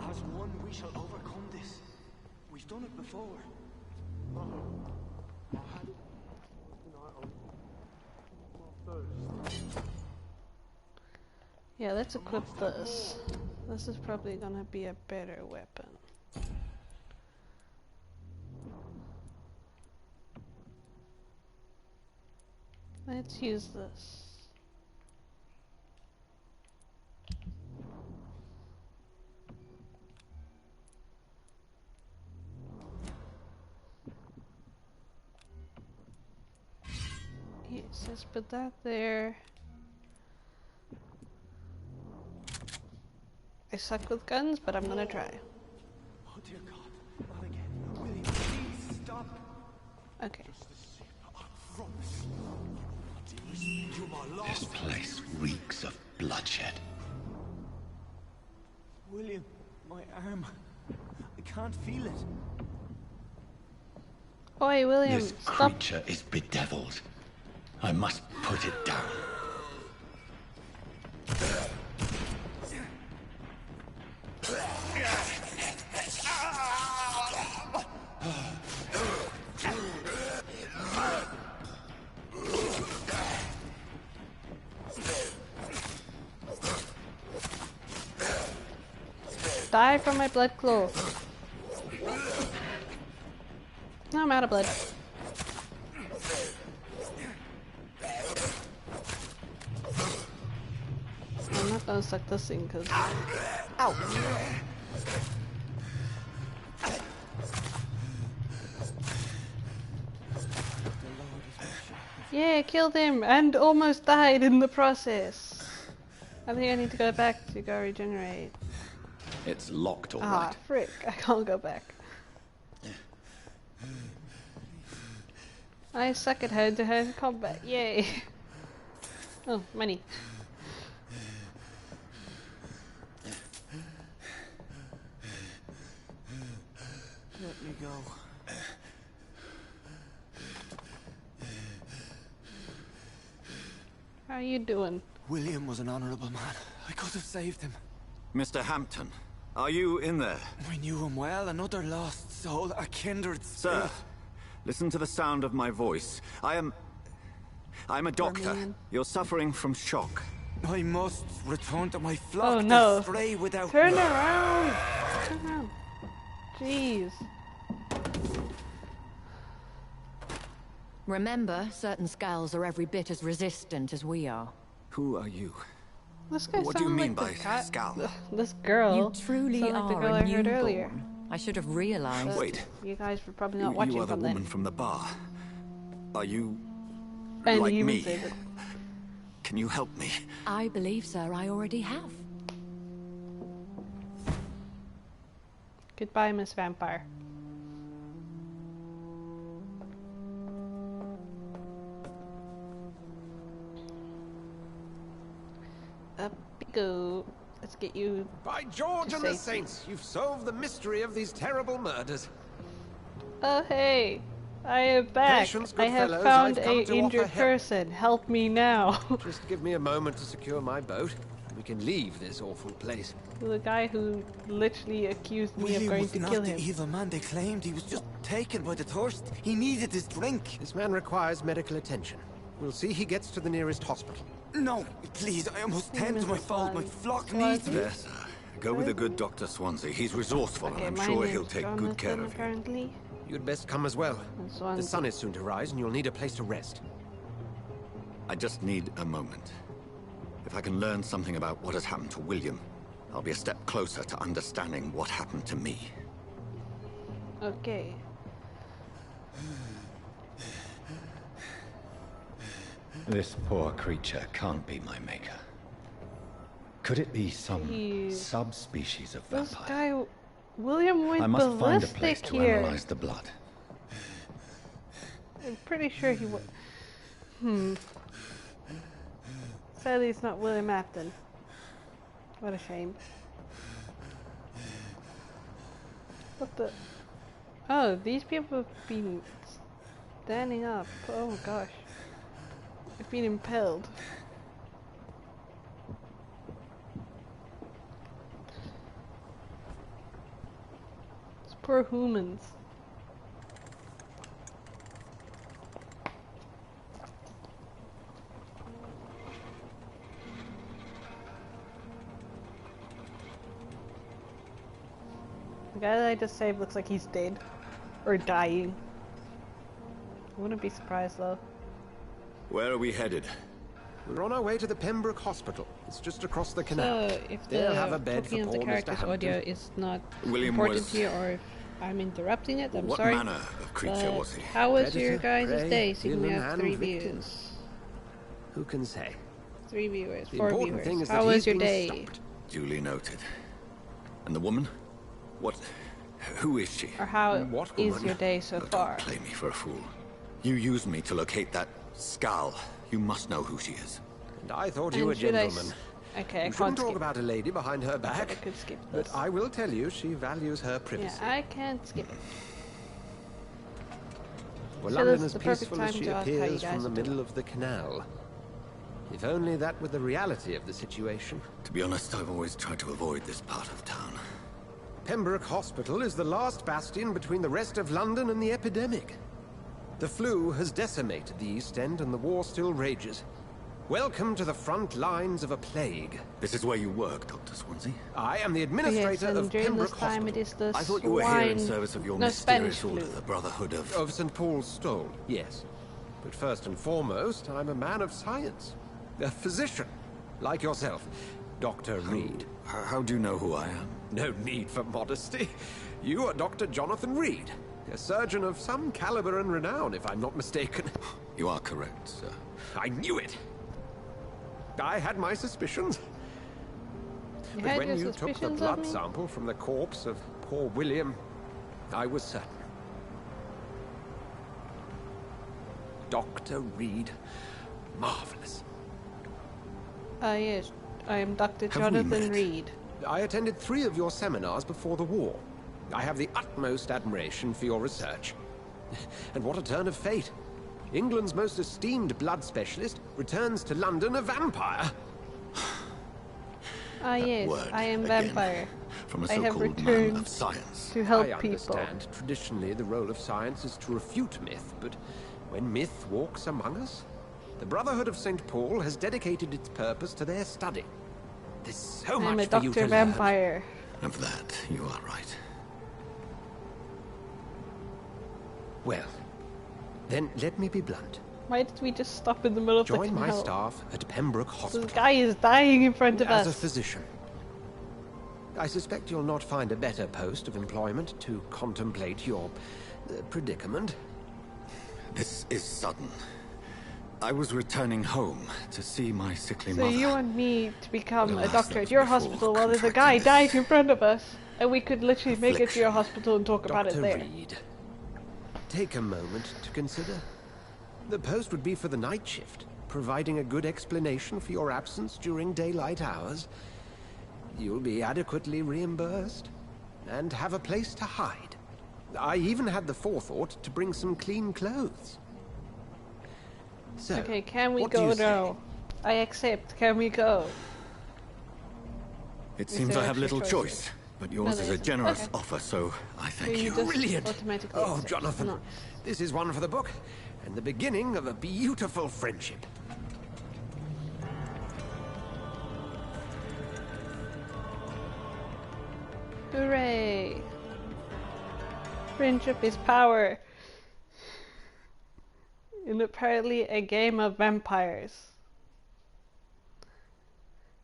As one, we shall overcome this. We've done it before. Yeah, let's equip this. This is probably gonna be a better weapon. Let's use this. Yes, let's put that there. I suck with guns, but I'm gonna try. Oh dear God, not again. William, please stop. Okay. I promise. You're my This last. place reeks of bloodshed. William, my arm. I can't feel it. Oi, William, This stop. creature is bedeviled. I must put it down. Die from my blood claw. No, I'm out of blood. I'm not gonna suck this thing because. Ow! Yeah, killed him and almost died in the process. I think I need to go back to go regenerate. It's locked, all Ah, right. frick, I can't go back. I suck at hand-to-hand combat, yay! Oh, money. Let me go. How are you doing? William was an honorable man. I could have saved him. Mr. Hampton, are you in there? We knew him well, another lost soul, a kindred Sir, spirit. listen to the sound of my voice. I'm a doctor. man. You're suffering from shock. I must return to my flock Oh no! to stray without... Turn around! Turn around. Jeez. Remember, certain skulls are every bit as resistant as we are. Who are you? This guy What do you sounded mean like by this skull? This girl. You truly sounded like the are girl a I heard earlier. newborn. I should have realized. But Wait. you guys were probably not You watching are the from woman then. from the bar. Are you And like you even me? said it. Can you help me? I believe, sir, I already have. Goodbye, Miss Vampire. Up we go. Let's get you. By George and the Safety. Saints, you've solved the mystery of these terrible murders. Oh hey, I am back. Patience, I good have fellows, found I've come a to injured offer help. person. Help me now. Just give me a moment to secure my boat. We can leave this awful place. The guy who literally accused me of William going was to not kill the him. evil man they claimed. He was just taken by the thirst. He needed his drink. This man requires medical attention. We'll see he gets to the nearest hospital. No, please, I almost tend to my fault. My flock needs me. Yes, sir. Go with the good Dr. Swansea. He's resourceful, and I'm sure he'll take good care of you. Apparently. You'd best come as well. The sun is soon to rise, and you'll need a place to rest. I just need a moment. If I can learn something about what has happened to William, I'll be a step closer to understanding what happened to me. Okay. This poor creature can't be my maker. Could it be some subspecies of vampire? This guy, William went I must find a place ballistic to here. analyze the blood. I'm pretty sure he would. Sadly, it's not William Afton. What a shame. What the? Oh, these people have been standing up. Oh gosh. They've been impaled. It's poor humans. The guy that I just saved looks like he's dead. Or dying. I wouldn't be surprised though. Where are we headed? We're on our way to the Pembroke Hospital. It's just across the canal. So, if They'll the have a bed talking for of the poor Mr. character's Hampton. audio is not William important was... here, or if I'm interrupting it, I'm What sorry. manner of creature was he? How was your Predator, guys' prey, day? Seeing we villain, have and 3 victim. views. Who can say? 3 viewers, The 4 important thing viewers. is How that was he's your been day? stopped. Duly noted. And the woman? What... Who is she? Or how What is woman? your day so Don't far? play me for a fool. You used me to locate that skull. You must know who she is. And I thought And you were a should I gentleman. Okay, I You can't shouldn't talk skip. about a lady behind her I back. could skip this. But I will tell you, she values her privacy. Yeah, I can't skip it. Well, So London this as is the perfect peaceful as time she to ask how you appears guys from the are middle doing. of the canal. If only that were the reality of the situation. To be honest, I've always tried to avoid this part of town. Pembroke Hospital is the last bastion between the rest of London and the epidemic. The flu has decimated the East End and the war still rages. Welcome to the front lines of a plague. This is where you work, Dr. Swansea? I am the Yes, administrator and of during Pembroke this time Hospital. it is the I thought you were here in swine- service of your no, mysterious Spanish order, flu. the Brotherhood of... Of St. Paul's Stole, yes. But first and foremost, I'm a man of science. A physician, like yourself, Dr. Reed. How do you know who I am? No need for modesty. You are Dr. Jonathan Reed, a surgeon of some caliber and renown, if I'm not mistaken. You are correct, sir. I knew it! I had my suspicions. You But had when your you took the suspicions of blood me? sample from the corpse of poor William, I was certain. Dr. Reed. Marvelous. Yes, I am Dr. Have we Jonathan met? Reed. I attended 3 of your seminars before the war. I have the utmost admiration for your research. And what a turn of fate. England's most esteemed blood specialist returns to London a vampire. Yes, word I am again. Vampyr. From a I have so-called man returned of science. to help I people. understand. Traditionally, the role of science is to refute myth, but when myth walks among us, the Brotherhood of St. Paul has dedicated its purpose to their study. There's so I'm much a for you to Dr. learn. Vampyr. And for that, you are right. Well, then let me be blunt. Why did we just stop in the middle of the Join my canal? staff at Pembroke This Hospital. guy is dying in front of As a us. physician, I suspect you'll not find a better post of employment to contemplate your predicament. This is sudden. I was returning home to see my sickly So mother. you want me to become a Alas, doctor that at was your before hospital while there's a contracting guy this dying in front of us, and we could literally make it to your affliction. hospital and talk about it Dr. there. Reed, take a moment to consider. The post would be for the night shift, providing a good explanation for your absence during daylight hours. You'll be adequately reimbursed, and have a place to hide. I even had the forethought to bring some clean clothes. So, Okay, can we what do go you say? now? I accept. Can we go? It Is seems there I have extra little choices? choice, but yours there is a isn't. generous Okay. offer, so I So thank you. just Brilliant. automatically Oh, accept. Jonathan, No. this is one for the book, and the beginning of a beautiful friendship. Hooray! Friendship is power. In apparently a game of vampires.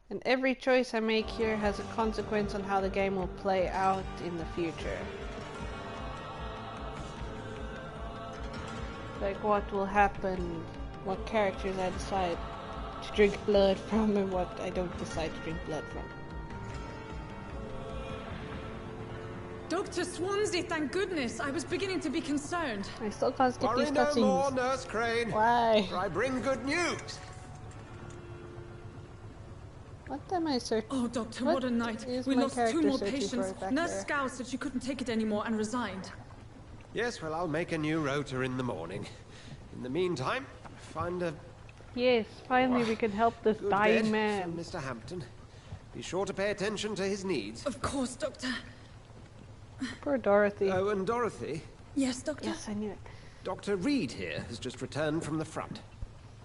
And every choice I make here has a consequence on how the game will play out in the future. Like what will happen, what characters I decide to drink blood from and what I don't decide to drink blood from. Dr. Swansea, thank goodness! I was beginning to be concerned. I still can't skip Worry these no cutscenes. more, Nurse Crane. Why? For I bring good news. What am I searching? Oh, Doctor, what a night. We lost 2 more patients. Nurse Scow said she couldn't take it anymore and resigned. Yes, well, I'll make a new rota in the morning. In the meantime, find a... Yes, finally we can help this good dying bed man. for Mr. Hampton. Be sure to pay attention to his needs. Of course, Doctor. Poor Dorothy. Oh, and Dorothy. Yes, Doctor? Yes, I knew it. Dr. Reed here has just returned from the front.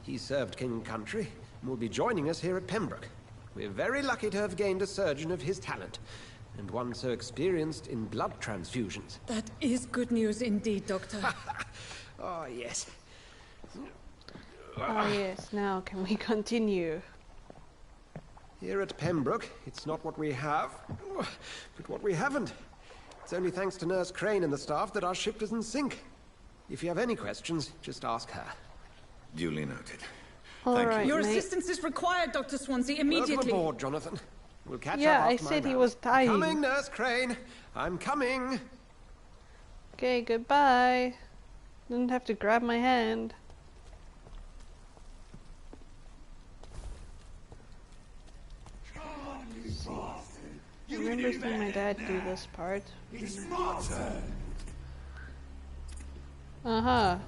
He served King and Country and will be joining us here at Pembroke. We're very lucky to have gained a surgeon of his talent, and one so experienced in blood transfusions. That is good news indeed, Doctor. Oh, yes. Oh yes, now can we continue? Here at Pembroke, it's not what we have, but what we haven't. It's only thanks to Nurse Crane and the staff that our ship doesn't sink. If you have any questions, just ask her. Duly noted. Alright, Your mate. assistance is required, Dr. Swansea, immediately. Welcome aboard, Jonathan. We'll catch Yeah, up I after my said he round. was dying. Coming, Nurse Crane. I'm coming. Okay, goodbye. Didn't have to grab my hand. I remember seeing my dad do this part. Uh-huh.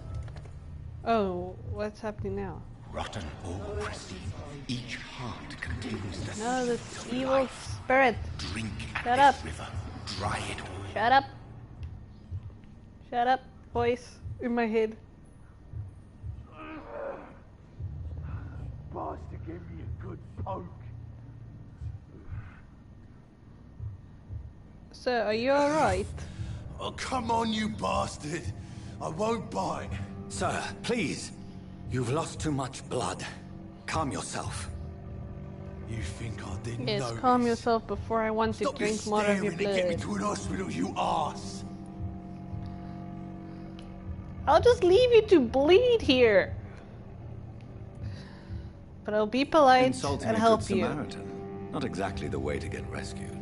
Oh, what's happening now? Rotten or pristine, each heart contains the No, this seeds of evil life. spirit. Drink at Shut this up. river, dry it all. Shut up. Shut up, voice in my head. Bastard gave me a good poke. Sir, are you alright? Oh, come on, you bastard. I won't bite. Sir, please. You've lost too much blood. Calm yourself. You think I didn't Yes, notice? calm yourself before I want to Stop drink more of your staring and get me blood. to an hospital, you arse. I'll just leave you to bleed here. But I'll be polite Insulting and a help good you. Samaritan. Not exactly the way to get rescued.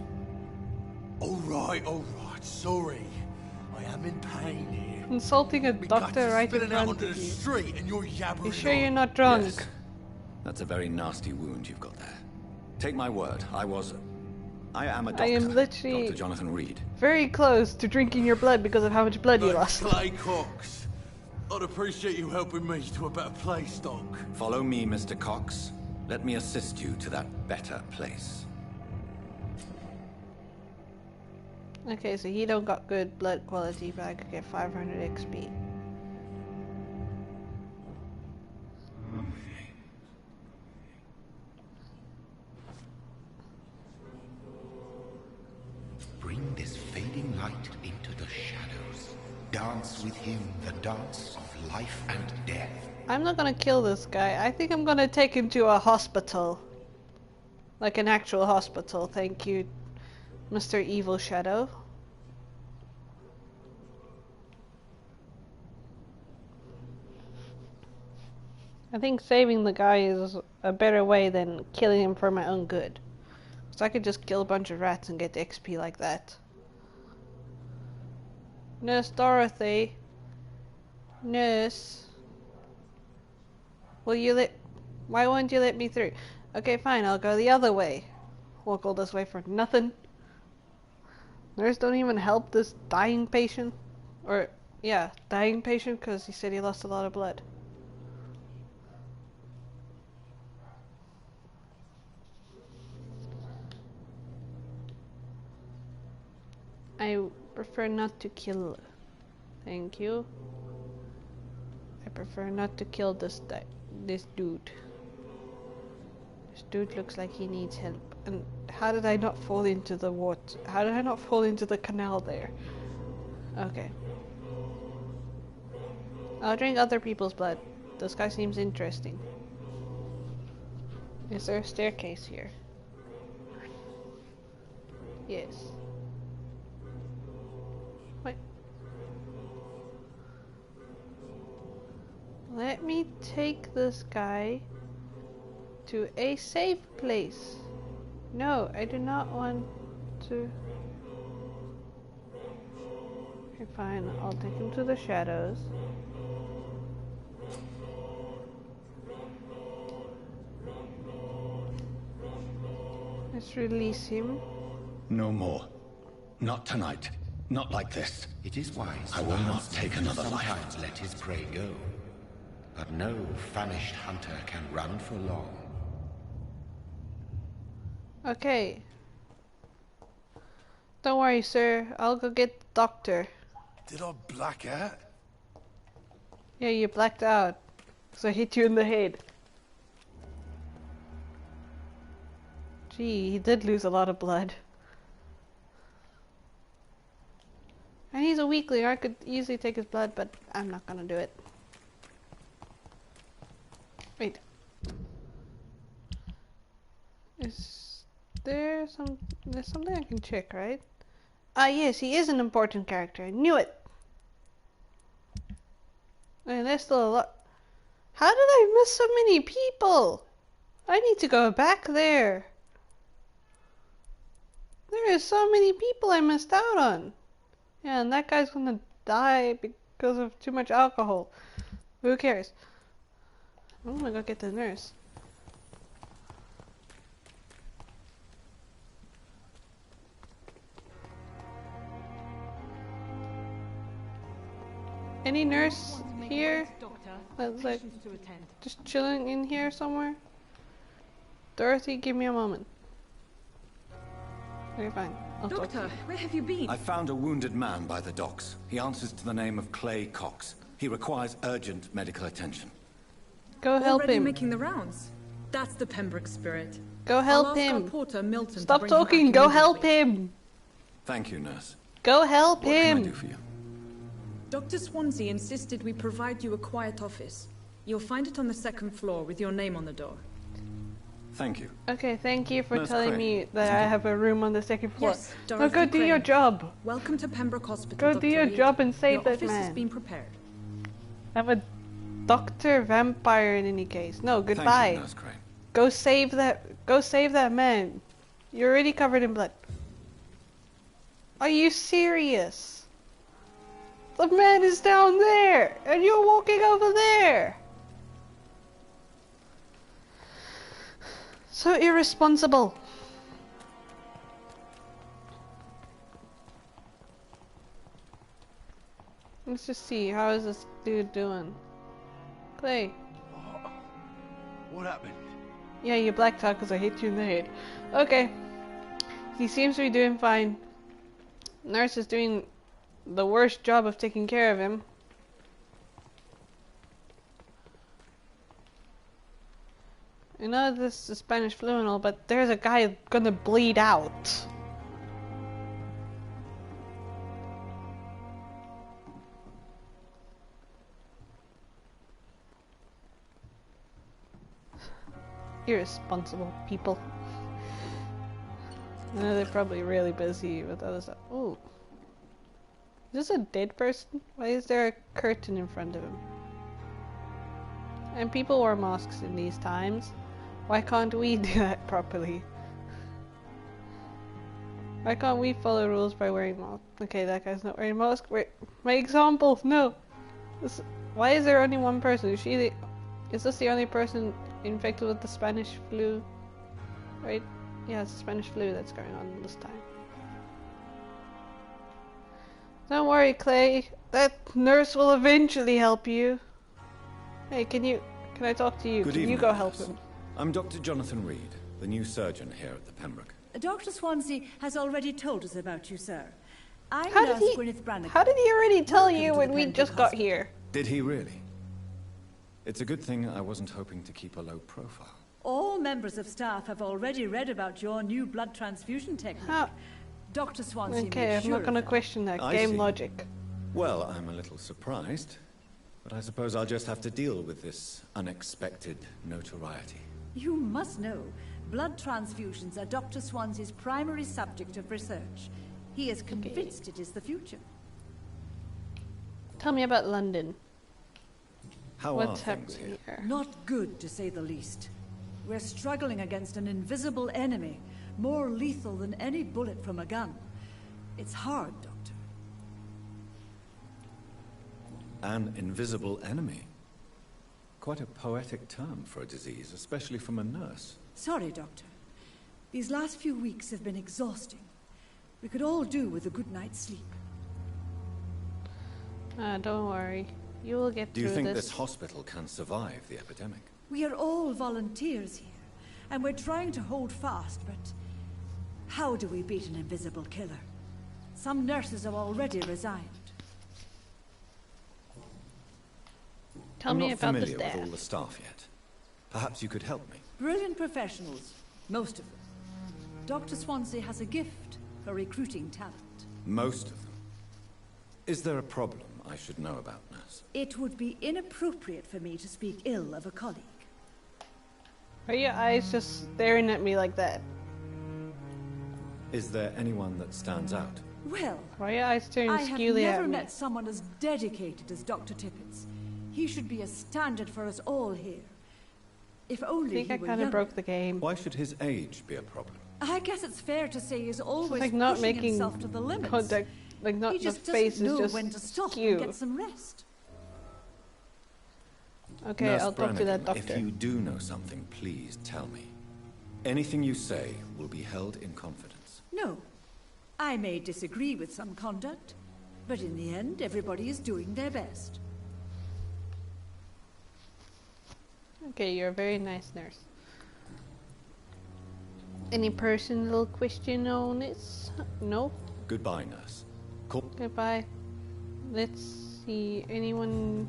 All right, sorry. I am in pain here. Insulting a Me doctor guts are right in spilling out front onto of the you. street and you're yabbering You sure on. you're not drunk? Yes. That's a very nasty wound you've got there. Take my word, I am a doctor. I am literally Dr. Jonathan Reed. very close to drinking your blood because of how much blood you lost. Clay Cox. I'd appreciate you helping me to a better place, Doc. Follow me, Mr. Cox. Let me assist you to that better place. Okay, so he don't got good blood quality, but I could get 500 XP. Bring this fading light into the shadows. Dance with him the dance of life and death. I'm not gonna kill this guy. I think I'm gonna take him to a hospital. Like an actual hospital, thank you, Mr. Evil Shadow. I think saving the guy is a better way than killing him for my own good. So I could just kill a bunch of rats and get XP like that. Nurse Dorothy. Nurse. Will you why won't you let me through? Okay, fine, I'll go the other way. Walk all this way for nothing. Nurse don't even help this dying patient. Or, yeah, dying patient, because he said he lost a lot of blood. I prefer not to kill. Thank you. I prefer not to kill this dude. This dude looks like he needs help. And how did I not fall into the water? How did I not fall into the canal there? Okay. I'll drink other people's blood. This guy seems interesting. Is there a staircase here? Yes. What? Let me take this guy to a safe place. No, I do not want to. Okay, fine. I'll take him to the shadows. Let's release him. No more. Not tonight. Not like this. It is wise. I will not take another life. Sometimes let his prey go. But no famished hunter can run for long. Okay. Don't worry, sir. I'll go get the doctor. Did I black out? Yeah, you blacked out. So I hit you in the head. Gee, he did lose a lot of blood. And he's a weakling. I could easily take his blood, but I'm not gonna do it. Wait. There's something I can check, right? Ah, yes, he is an important character. I knew it. And there's still a lot. How did I miss so many people? I need to go back there. There is so many people I missed out on. Yeah, and that guy's gonna die because of too much alcohol. Who cares? I'm gonna go get the nurse. Any nurse here? That's like just chilling in here somewhere? Dorothy, give me a moment. Okay, fine. Doctor, where have you been? I found a wounded man by the docks. He answers to the name of Clay Cox. He requires urgent medical attention. Go help Already him. making the rounds. That's the Pembroke spirit. Go help I'll ask him. our porter, Milton, Stop to bring him talking. back Go help immediately. him. Thank you, nurse. Go help What him. can I do for you? Dr. Swansea insisted we provide you a quiet office. You'll find it on the second floor with your name on the door. Thank you. Okay, thank you for Nurse telling Crane. me that I have a room on the second floor. Yes, Now Dorothy go do your Crane. job. Welcome to Pembroke Hospital, Go Dr. do your Reed. job and save your that office has man. been prepared. I'm a Dr. Vampyr in any case. No, goodbye. Thank you, Nurse Crane. Go save that man. You're already covered in blood. Are you serious? The man is down there and you're walking over there. So irresponsible. Let's just see, how is this dude doing? Clay. What happened? Yeah, you blacked out because I hit you in the head. Okay. He seems to be doing fine. Nurse is doing the worst job of taking care of him. I know this is Spanish flu and all, but there's a guy gonna bleed out. Irresponsible people. I know they're probably really busy with other stuff. Ooh. Is this a dead person? Why is there a curtain in front of him? And people wear masks in these times. Why can't we do that properly? Why can't we follow rules by wearing masks? Okay, that guy's not wearing a mask. Wait, my example, no! Why is there only one person? Is this the only person infected with the Spanish flu? Right? Yeah, it's the Spanish flu that's going on this time. Don't worry, Clay. That nurse will eventually help you. Hey, can I talk to you? Good Can evening, you go help nurse. him? I'm Dr. Jonathan Reed, the new surgeon here at the Pembroke. Dr. Swansea has already told us about you, sir. I'm How Nurse did he- Gwyneth Brannigan. How did he already tell Welcome you to when the we Pembroke just got Hospital. here? Did he really? It's a good thing I wasn't hoping to keep a low profile. All members of staff have already read about your new blood transfusion technique. Dr. Swansea Okay, made I'm sure not gonna of that. question that. I Game see. logic. Well, I'm a little surprised, but I suppose I'll just have to deal with this unexpected notoriety. You must know, blood transfusions are Dr. Swansea's primary subject of research. He is convinced it is the future. Tell me about London. How What's are things happening here? Not good, to say the least. We're struggling against an invisible enemy, more lethal than any bullet from a gun. It's hard, Doctor. An invisible enemy? Quite a poetic term for a disease, especially from a nurse. Sorry, Doctor. These last few weeks have been exhausting. We could all do with a good night's sleep. Don't worry. You will get through Do this. you think this hospital can survive the epidemic? We are all volunteers here, and we're trying to hold fast, but how do we beat an invisible killer? Some nurses have already resigned. Tell I'm me not about the familiar with staff. all the staff yet. Perhaps you could help me. Brilliant professionals, most of them. Dr. Swansea has a gift for recruiting talent. Most of them. Is there a problem I should know about, nurse? It would be inappropriate for me to speak ill of a colleague. Are your eyes just staring at me like that? Is there anyone that stands out? Well, Why are your eyes staring I have skeely never at me? met someone as dedicated as Dr. Tippett. He should be a standard for us all here. If I only think he I were kind of younger. broke the game. Why should his age be a problem? I guess it's fair to say he's always Like not pushing making himself to the limits. contact, like not He the just face doesn't is know just when to stop skew. and get some rest. Okay, Nurse I'll talk to that Brannigan, doctor. if you do know something, please tell me. Anything you say will be held in confidence. No. I may disagree with some conduct, but in the end, everybody is doing their best. Okay, you're a very nice nurse. Any personal question on this? No? Goodbye, nurse. Cool. Goodbye. Let's see. Anyone...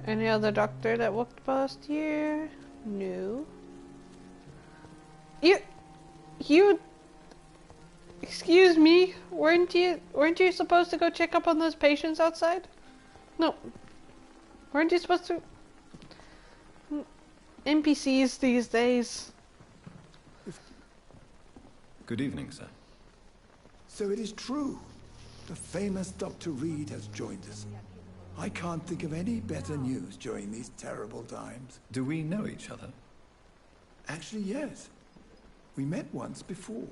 Any other doctor that walked past here? No. You... Excuse me? Weren't you supposed to go check up on those patients outside? No. Weren't you supposed to... NPCs these days. Good evening, sir. So it is true. The famous Dr. Reed has joined us. I can't think of any better news during these terrible times. Do we know each other? Actually, yes. We met once before,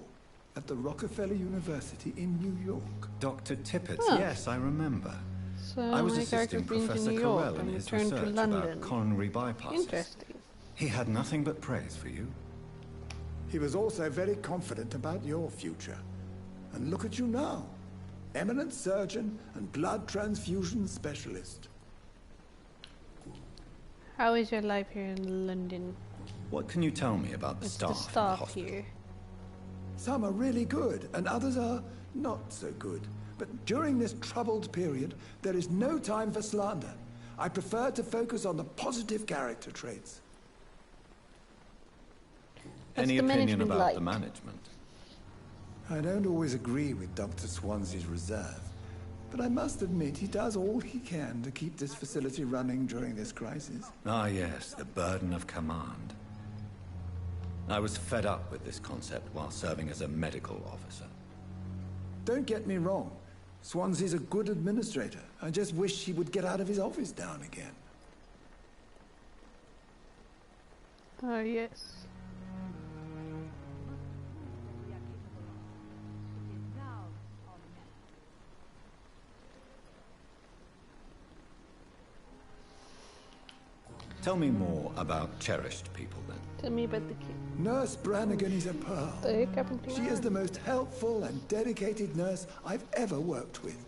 at the Rockefeller University in New York. Dr. Tippett, Huh. yes, I remember. So I was my assisting character's been to Professor New York Carell in and his returned to research London. about coronary bypasses. Interesting. He had nothing but praise for you. He was also very confident about your future. And look at you now. Eminent surgeon and blood transfusion specialist. How is your life here in London? What can you tell me about the It's staff the in the staff hospital? here. Some are really good, and others are not so good. But during this troubled period, there is no time for slander. I prefer to focus on the positive character traits. Any the opinion management about like? the management? I don't always agree with Dr. Swansea's reserve, but I must admit he does all he can to keep this facility running during this crisis. Ah, yes, the burden of command. I was fed up with this concept while serving as a medical officer. Don't get me wrong. Swansea's a good administrator. I just wish he would get out of his office down again. Oh, yes. Tell me more about cherished people, then. Tell me about the kid. Nurse Brannigan is a pearl. The heck happened to She her? is the most helpful and dedicated nurse I've ever worked with.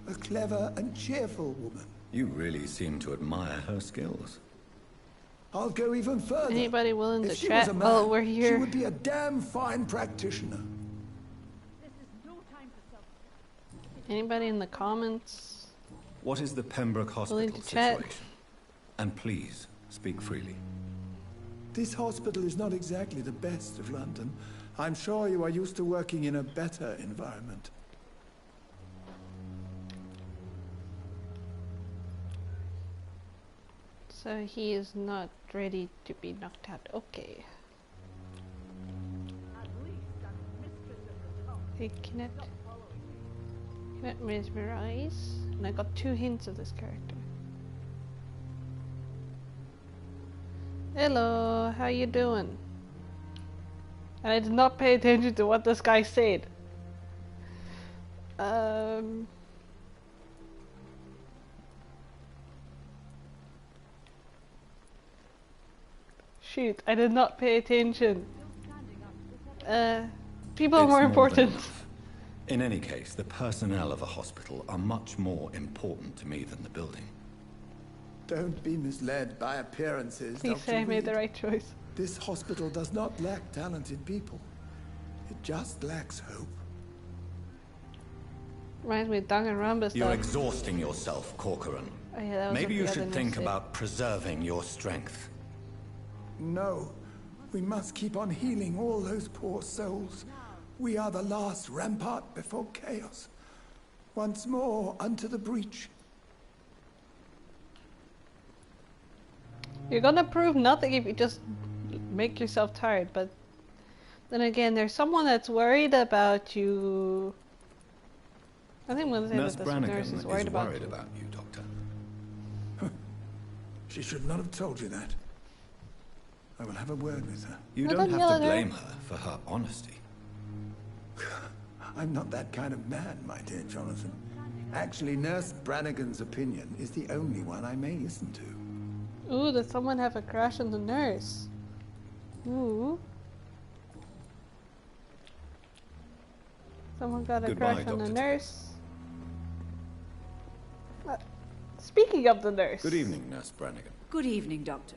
A clever and cheerful woman. You really seem to admire her skills. I'll go even further. Anybody willing to If she chat was a while man, we're she here? would be a damn fine practitioner. Anybody in the comments? What is the Pembroke Willing Hospital to chat? situation? And please, speak freely. This hospital is not exactly the best of London. I'm sure you are used to working in a better environment. So he is not ready to be knocked out. Okay. He cannot mesmerize. And I got 2 hints of this character. Hello, how you doing? And I did not pay attention to what this guy said. Shoot, I did not pay attention. People are more important. In any case, the personnel of a hospital are much more important to me than the building. Don't be misled by appearances, Please Dr. say I made the Reed. right choice. This hospital does not lack talented people. It just lacks hope. Reminds me of Danganronpa stuff. You're exhausting yourself, Corcoran. Oh, yeah, that was Maybe what you the should other think nurse said. about preserving your strength. No, we must keep on healing all those poor souls. We are the last rampart before chaos. Once more unto the breach. You're gonna prove nothing if you just make yourself tired, but then again, there's someone that's worried about you. I think we'll say Nurse that this Brannigan nurse is is worried about worried you. about you, Doctor. She should not have told you that. I will have a word with her. You Well, don't don't have yell to at her. blame her for her honesty. I'm not that kind of man, my dear Jonathan. Actually, Nurse Brannigan's opinion is the only one I may listen to. Ooh, does someone have a crush on the nurse? Ooh. Someone got a Goodbye, crush on the Dr. nurse. Speaking of the nurse. Good evening, Nurse Brannigan. Good evening, Doctor.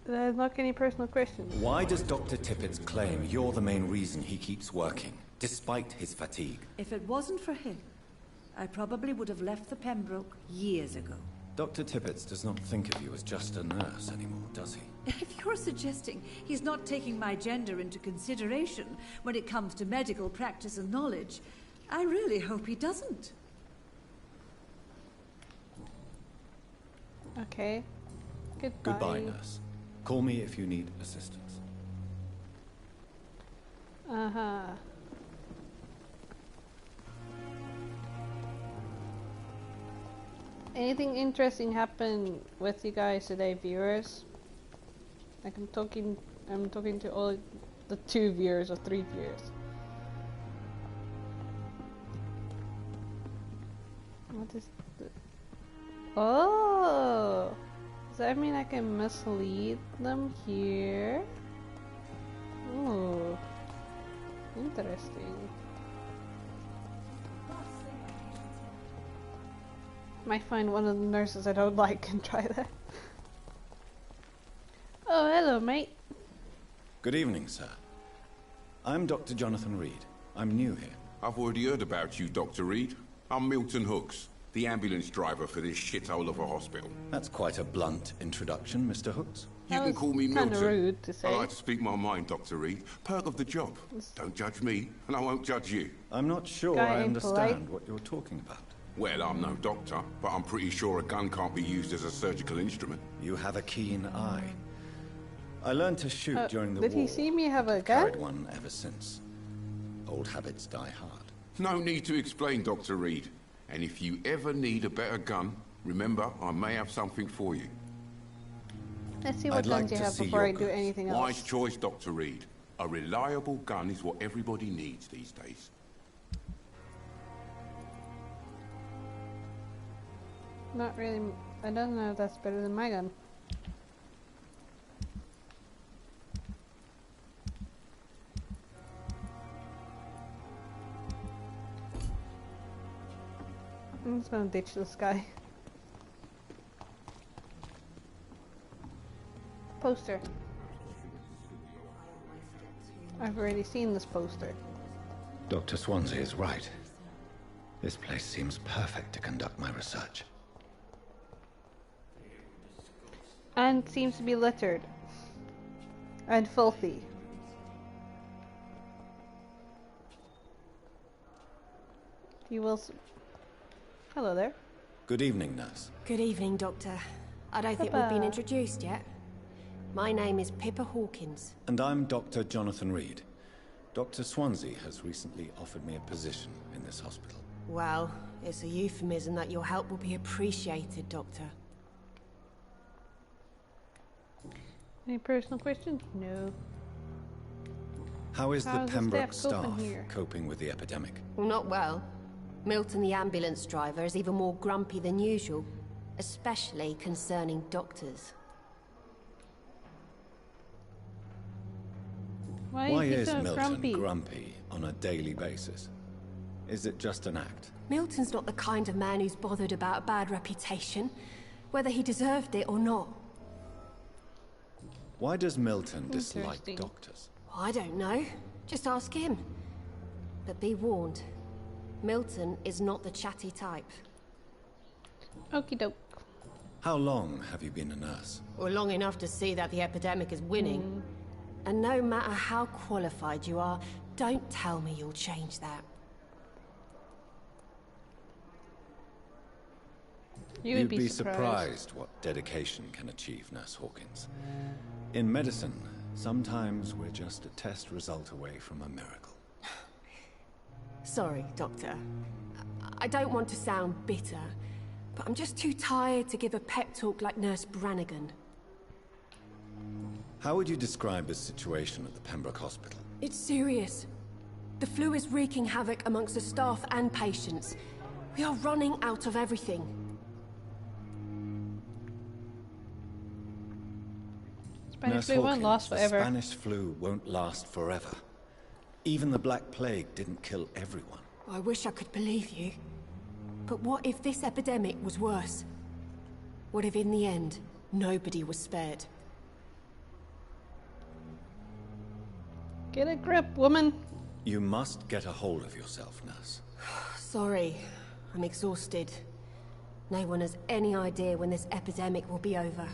There's not any personal questions. Why does Dr. Tippett's claim you're the main reason he keeps working, despite his fatigue? If it wasn't for him, I probably would have left the Pembroke years ago. Dr. Tippett does not think of you as just a nurse anymore, does he? If you're suggesting he's not taking my gender into consideration when it comes to medical practice and knowledge, I really hope he doesn't. Okay. Goodbye. Goodbye, nurse. Call me if you need assistance. Uh-huh. Anything interesting happened with you guys today, viewers? Like I'm talking to all the 2 viewers or 3 viewers. What is the... Oh! Does that mean I can mislead them here? Ooh. Interesting. Might find one of the nurses I don't like and try that. Oh, hello, mate. Good evening, sir. I'm Dr. Jonathan Reed. I'm new here. I've already heard about you, Dr. Reed. I'm Milton Hooks, the ambulance driver for this shithole of a hospital. That's quite a blunt introduction, Mr. Hooks. You can call me Milton. Kinda rude to say. I like to speak my mind, Dr. Reed. Perk of the job. Don't judge me, and I won't judge you. I'm not sure Guy I ain't understand polite. what you're talking about. Well, I'm no doctor, but I'm pretty sure a gun can't be used as a surgical instrument. You have a keen eye. I learned to shoot during the war. Did he see me have a gun? Carried one ever since. Old habits die hard. No need to explain, Dr. Reed. And if you ever need a better gun, remember, I may have something for you. Let's see what I'd like guns you to have see before I your do guns. anything Wise else. choice, Dr. Reed. A reliable gun is what everybody needs these days. Not really. I don't know if that's better than my gun. I'm just gonna ditch this guy. Poster. I've already seen this poster. Dr. Swansea is right. This place seems perfect to conduct my research. And seems to be littered. And filthy. He will... Hello there. Good evening, nurse. Good evening, Doctor. I don't think we've been introduced yet. My name is Pippa Hawkins. And I'm Dr. Jonathan Reed. Dr. Swansea has recently offered me a position in this hospital. Well, it's a euphemism that your help will be appreciated, Doctor. Any personal questions? No. How is the Pembroke staff here? coping with the epidemic? Well, not well. Milton, the ambulance driver, is even more grumpy than usual, especially concerning doctors. Why is so Milton grumpy on a daily basis? Is it just an act? Milton's not the kind of man who's bothered about a bad reputation, whether he deserved it or not. Why does Milton dislike doctors? I don't know. Just ask him. But be warned, Milton is not the chatty type. Okie doke. How long have you been a nurse? Well, long enough to see that the epidemic is winning. And no matter how qualified you are, don't tell me you'll change that. You'd be surprised what dedication can achieve, Nurse Hawkins. In medicine, sometimes we're just a test result away from a miracle. Sorry, Doctor. I don't want to sound bitter, but I'm just too tired to give a pep talk like Nurse Brannigan. How would you describe the situation at the Pembroke Hospital? It's serious. The flu is wreaking havoc amongst the staff and patients. We are running out of everything. Spanish flu won't last forever. The Spanish flu won't last forever. Even the Black Plague didn't kill everyone. I wish I could believe you. But what if this epidemic was worse? What if in the end, nobody was spared? Get a grip, woman. You must get a hold of yourself, nurse. Sorry, I'm exhausted. No one has any idea when this epidemic will be over.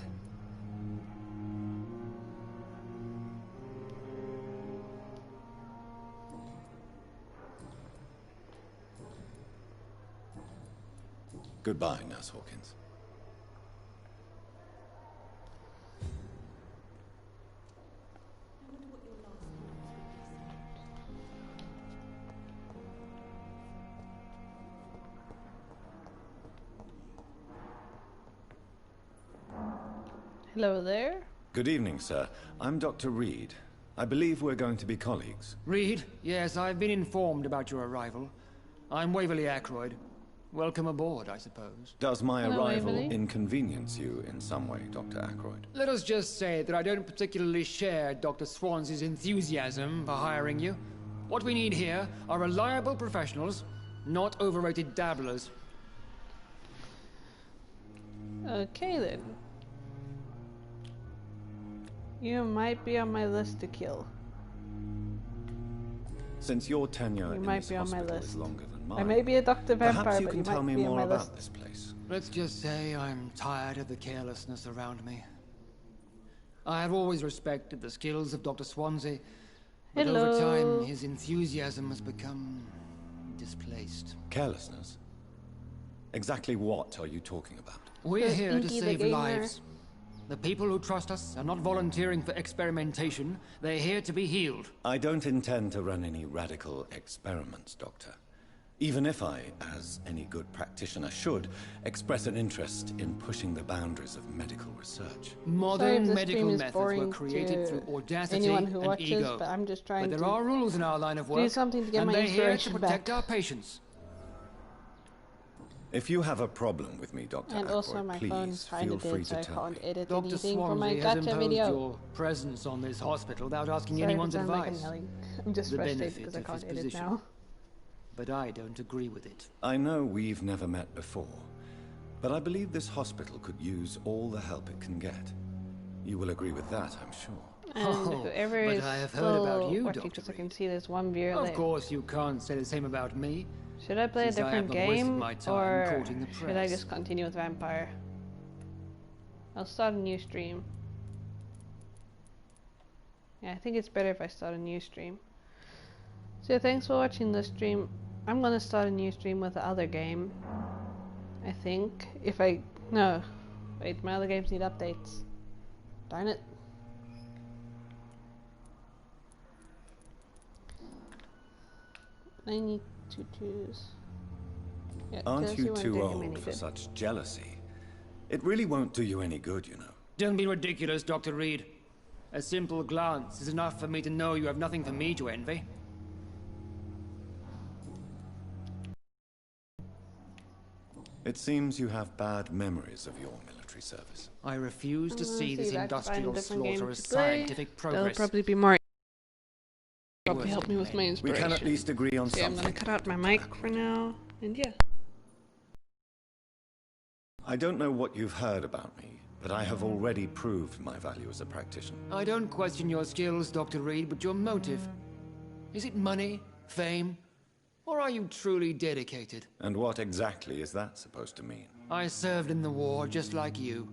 Goodbye, Nurse Hawkins. Hello there. Good evening, sir. I'm Dr. Reed. I believe we're going to be colleagues. Reed? Yes, I've been informed about your arrival. I'm Waverly Ackroyd. Welcome aboard, I suppose. Does my arrival inconvenience you in some way, Dr. Ackroyd? Let us just say that I don't particularly share Dr. Swansea's enthusiasm for hiring you. What we need here are reliable professionals, not overrated dabblers. Okay then. You might be on my list to kill. Since your tenure in might this be on my hospital list. is longer than mine, I may be a Dr. Vampire, perhaps you but can you tell might me be on more my about list. this place. Let's just say I'm tired of the carelessness around me. I have always respected the skills of Dr. Swansea, but over time his enthusiasm has become displaced. Carelessness? Exactly what are you talking about? We're here to save lives. The people who trust us are not volunteering for experimentation. They're here to be healed. I don't intend to run any radical experiments, Doctor. Even if I, as any good practitioner should, express an interest in pushing the boundaries of medical research. Modern medical methods were created through audacity who and watches, ego. But I'm just trying but there are rules in our line of work, do something to get and my they're here to inspiration protect back. our patients. If you have a problem with me, Dr. And also Ackroyd, my please phone's kind feel of free dead, so to I tell can't me. edit Dr. anything for my Swansea has gotcha imposed video. your presence on this hospital without asking Sorry anyone's if it sounds like I'm advice. yelling. I'm just The frustrated benefit because I of can't his edit position. now. But I don't agree with it. I know we've never met before, but I believe this hospital could use all the help it can get. You will agree with that, I'm sure. And whoever but is I have still heard about you, watching, Dr. because I can see there's one viewer Of there. course you can't say the same about me. Should I play a since I different haven't wasted game, my time or courting the should I press. just continue with Vampire? I'll start a new stream. Yeah, I think it's better if I start a new stream. So thanks for watching the stream. I'm gonna start a new stream with the other game. I think. No. Wait, my other games need updates. Darn it. I need to choose. Yeah, Aren't you too old for such jealousy? It really won't do you any good, you know. Don't be ridiculous, Dr. Reed. A simple glance is enough for me to know you have nothing for me to envy. It seems you have bad memories of your military service. I refuse to see this industrial slaughter as play. scientific progress. That'll probably be more. Probably help me with my inspiration. We can at least agree on something. I'm gonna cut out my mic for now, and yeah. I don't know what you've heard about me, but I have already proved my value as a practitioner. I don't question your skills, Dr. Reed, but your motive. Is it money, fame, or are you truly dedicated? And what exactly is that supposed to mean? I served in the war just like you.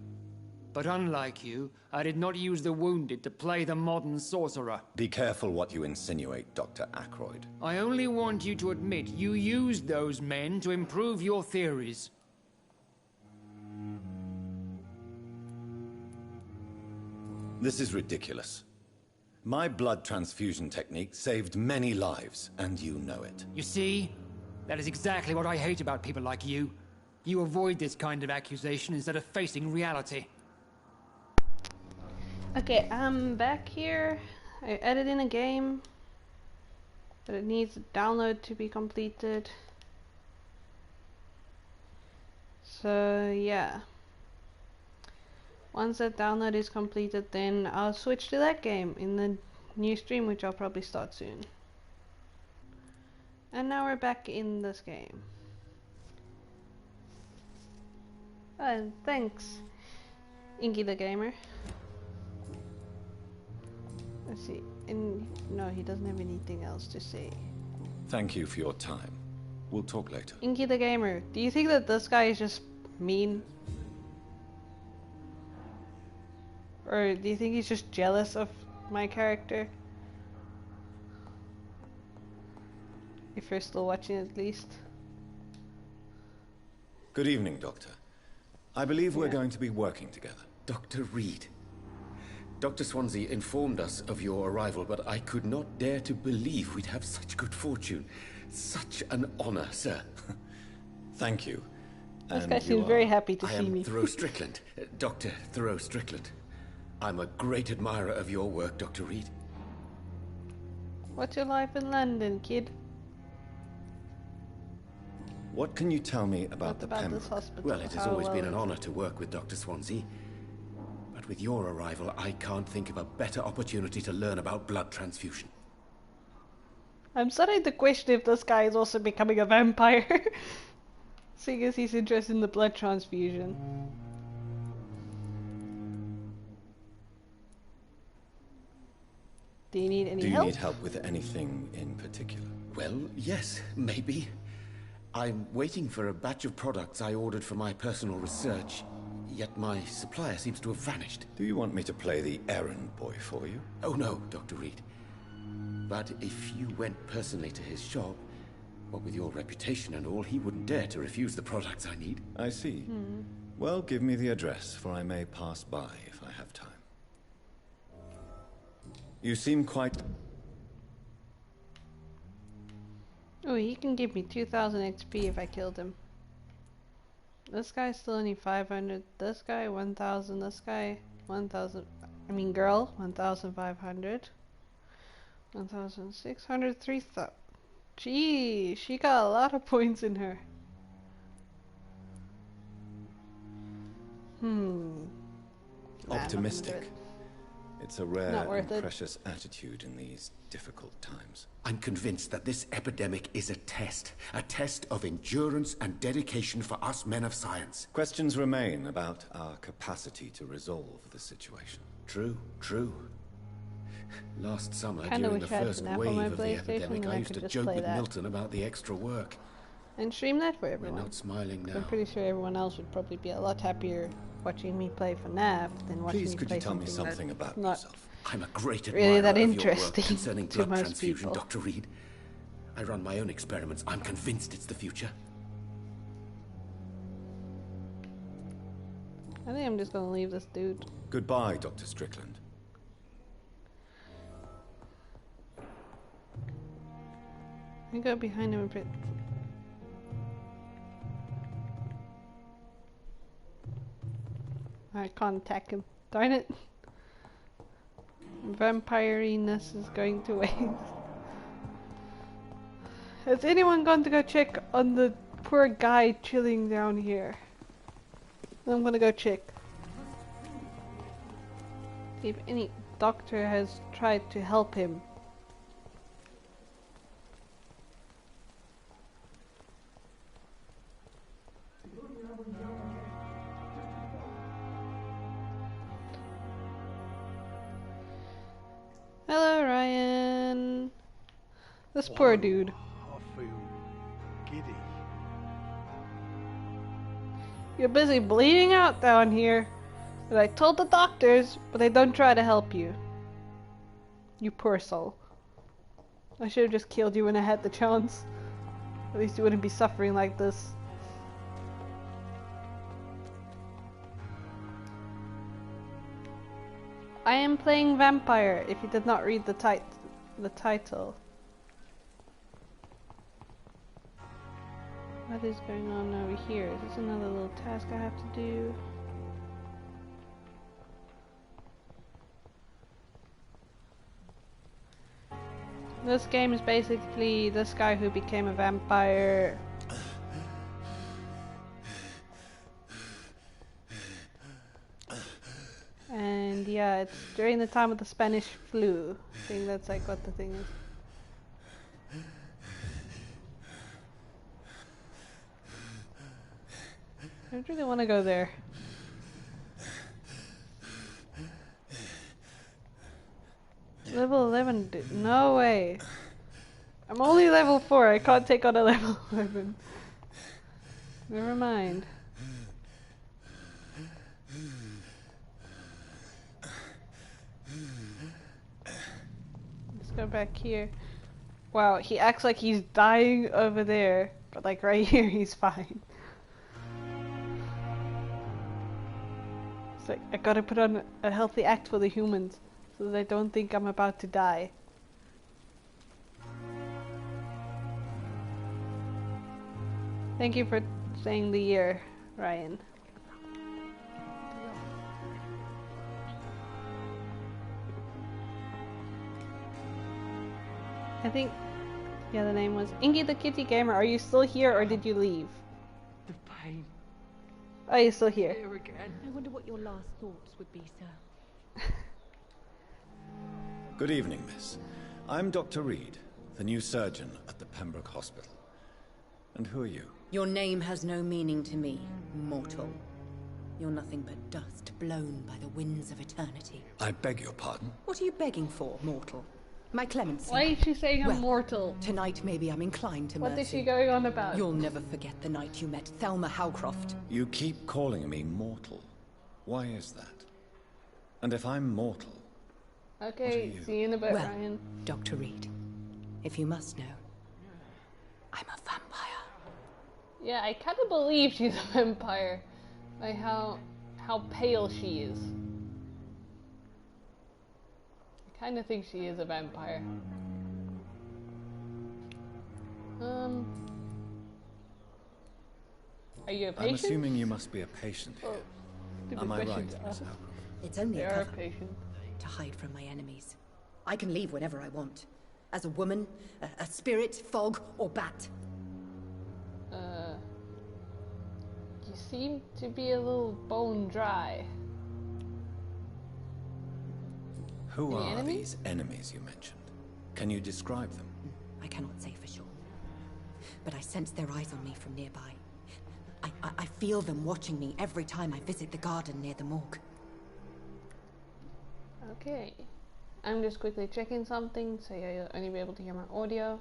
But unlike you, I did not use the wounded to play the modern sorcerer. Be careful what you insinuate, Dr. Ackroyd. I only want you to admit you used those men to improve your theories. This is ridiculous. My blood transfusion technique saved many lives, and you know it. You see? That is exactly what I hate about people like you. You avoid this kind of accusation instead of facing reality. Okay, I'm back here. I added in a game, but it needs a download to be completed. So yeah. Once that download is completed, then I'll switch to that game in the new stream, which I'll probably start soon. And now we're back in this game. And thanks, Inky the Gamer. Let's see. And no, he doesn't have anything else to say. Thank you for your time. We'll talk later. Inky the Gamer, do you think that this guy is just mean? Or do you think he's just jealous of my character? If you're still watching, at least. Good evening, Doctor. I believe we're going to be working together. Dr. Reed. Dr. Swansea informed us of your arrival, but I could not dare to believe we'd have such good fortune. Such an honor, sir. Thank you. This guy seems very happy to I see me. am Thoreau Strickland. Dr. Thoreau Strickland. I'm a great admirer of your work, Dr. Reed. What's your life in London, kid? What can you tell me about the this hospital? Well, it has always been an honor to work with Dr. Swansea. But with your arrival, I can't think of a better opportunity to learn about blood transfusion. I'm starting to question if this guy is also becoming a vampire. Seeing as he's interested in the blood transfusion. Do you need any help? Do you need help with anything in particular? Well, yes, maybe. I'm waiting for a batch of products I ordered for my personal research, yet my supplier seems to have vanished. Do you want me to play the errand boy for you? Oh no, Dr. Reed. But if you went personally to his shop, what with your reputation and all, he wouldn't dare to refuse the products I need. I see. Well, give me the address, for I may pass by if I have time. You seem quite... Oh, he can give me 2000 XP if I killed him. This guy's still only 500. This guy 1000. This guy 1000. I mean, girl 1500. 1600. 3000. Gee, she got a lot of points in her. Optimistic. It's a rare and it. precious attitude in these difficult times. I'm convinced that this epidemic is a test of endurance and dedication for us men of science. Questions remain about our capacity to resolve the situation. True, true. Last summer, Kinda during the wish I had first an app wave on my of the PlayStation epidemic, and I I used could to just joke play with that. Milton about the extra work. And stream that for everyone. We're not smiling now. I'm pretty sure everyone else would probably be a lot happier watching me play FNAF than watching Please, me could play you tell me something something that's about not yourself? I'm a great really admirer that of your work interesting concerning to blood most transfusion, people. Dr. Reed. I run my own experiments. I'm convinced it's the future. I think I'm just gonna leave this dude. Goodbye, Dr. Strickland. Let me go behind him a bit. I can't attack him. Darn it. Vampire-ness is going to waste. Has anyone gone to go check on the poor guy chilling down here? I'm gonna go check. See if any doctor has tried to help him. Hello, Ryan. This poor dude. I feel giddy. You're busy bleeding out down here. But I told the doctors, but they don't try to help you. You poor soul. I should have just killed you when I had the chance. At least you wouldn't be suffering like this. I am playing Vampyr, if you did not read the title. What is going on over here? Is this another little task I have to do? This game is basically this guy who became a vampire. And yeah, it's during the time of the Spanish flu. I think that's like what the thing is. I don't really want to go there. Level 11, no way. I'm only level 4, I can't take on a level 11. Never mind. Let's go back here. Wow, he acts like he's dying over there, but like right here he's fine. It's like, I gotta put on a healthy act for the humans, so that they don't think I'm about to die. Thank you for saying the year, Ryan. I think, yeah, the name was Ingy the Kitty Gamer. Are you still here or did you leave? The pain. Are you still here? Here again. I wonder what your last thoughts would be, sir. Good evening, miss. I'm Dr. Reed, the new surgeon at the Pembroke Hospital. And who are you? Your name has no meaning to me, mortal. You're nothing but dust blown by the winds of eternity. I beg your pardon? What are you begging for, mortal? My clemency. Why is she saying I'm mortal? Tonight maybe I'm inclined to mercy. What is she going on about? You'll never forget the night you met Thelma Howcroft. You keep calling me mortal. Why is that? And if I'm mortal... Okay, see you in a bit, Ryan. Dr. Reed, if you must know, I'm a vampire. Yeah, I kind of believe she's a vampire. By how pale she is. I kind of think she is a vampire. Are you a patient? I'm assuming you must be a patient here. Stupid Am I right, questions. Miss Howcroft? It's only They a are a cover patient. to hide from my enemies. I can leave whenever I want. As a woman, a spirit, fog, or bat. You seem to be a little bone dry. Who Any are enemies? these enemies you mentioned? Can you describe them? I cannot say for sure. But I sense their eyes on me from nearby. I feel them watching me every time I visit the garden near the morgue. Okay. I'm just quickly checking something, so you'll only be able to hear my audio.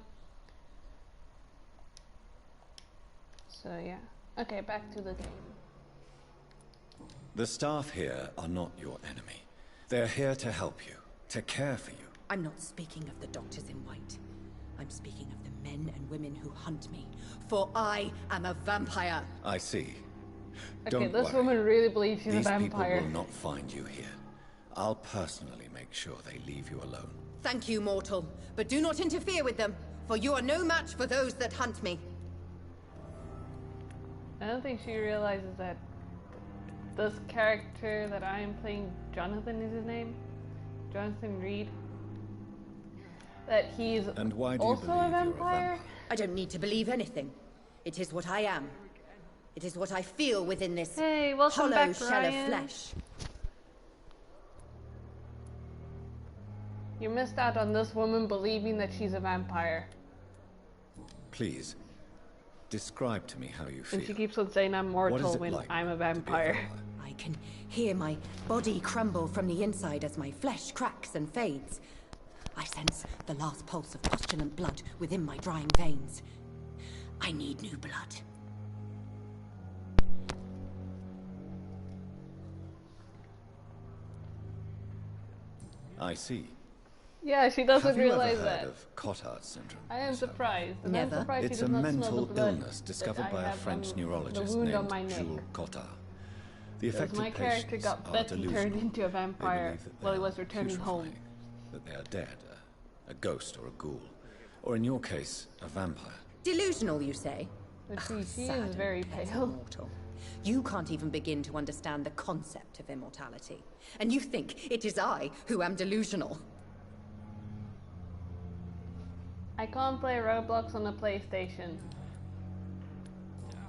So yeah. Okay, back to the game. The staff here are not your enemy. They're here to help you, to care for you. I'm not speaking of the doctors in white. I'm speaking of the men and women who hunt me, for I am a vampire. I see. Okay, Don't this worry. woman really believes she's a These vampire. people will not find you here. I'll personally make sure they leave you alone. Thank you, mortal, but do not interfere with them, for you are no match for those that hunt me. I don't think she realizes that this character that I am playing, Jonathan is his name? Jonathan Reed? That he's And why do you also believe a vampire? I don't need to believe anything. It is what I am. It is what I feel within this Hey, welcome hollow back, shell Ryan. of flesh. You missed out on this woman believing that she's a vampire. Please, describe to me how you feel. And she keeps on saying I'm What is mortal it when like I'm a to be a vampire. I can hear my body crumble from the inside as my flesh cracks and fades. I sense the last pulse of postulant blood within my drying veins. I need new blood. I see. Yeah, she doesn't Have you realize ever that. heard of Cotard syndrome? I am surprised. And Never. I'm surprised It's she a does not smell mental the blood illness that discovered I by a have French on neurologist the wound on named my neck. Jules Cotard. The Because affected my character patients got are bit and turned delusional. into a They vampire believe that while he they was are returning home. putrefying, that they are dead, a ghost or a ghoul, or in your case, a vampire. Delusional, you say? But she Sad is very and petty pale. mortal. You can't even begin to understand the concept of immortality. And you think it is I who am delusional. I can't play Roblox on the PlayStation.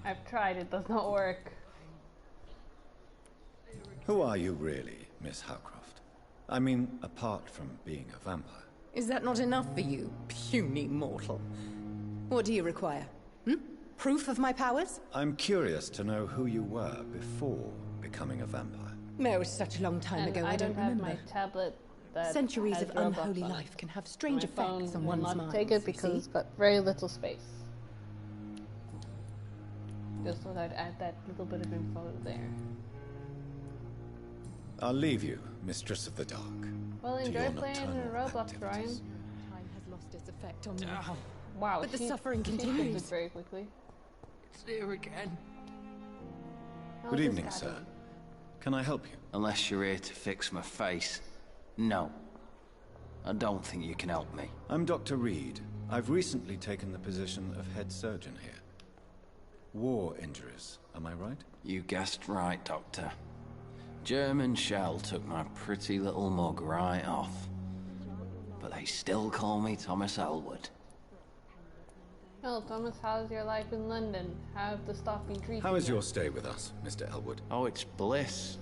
I've tried, it does not work. Who are you really, Miss Howcroft? I mean, apart from being a vampire. Is that not enough for you, puny mortal? What do you require? Proof of my powers? I'm curious to know who you were before becoming a vampire. It was such a long time And ago, I don't have remember. my tablet that Centuries has of Roblox unholy on it. life can have strange My phone effects on will one's not mind. take it because it's got very little space. Just thought I'd add that little bit of info there. I'll leave you, Mistress of the Dark. Well, to enjoy your playing in nocturnal Roblox, activities. Ryan. Time has lost its effect on me. Wow, But the she- suffering she continues. fixed it very quickly. It's there again. How's Good this evening, guy sir. doing? Can I help you? Unless you're here to fix my face. No. I don't think you can help me. I'm Dr. Reed. I've recently taken the position of head surgeon here. War injuries, am I right? You guessed right, Doctor. German shell took my pretty little mug right off. But they still call me Thomas Elwood. Well, Thomas, how's your life in London? How have the staff been treating How is you? your stay with us, Mr. Elwood? Oh, it's bliss.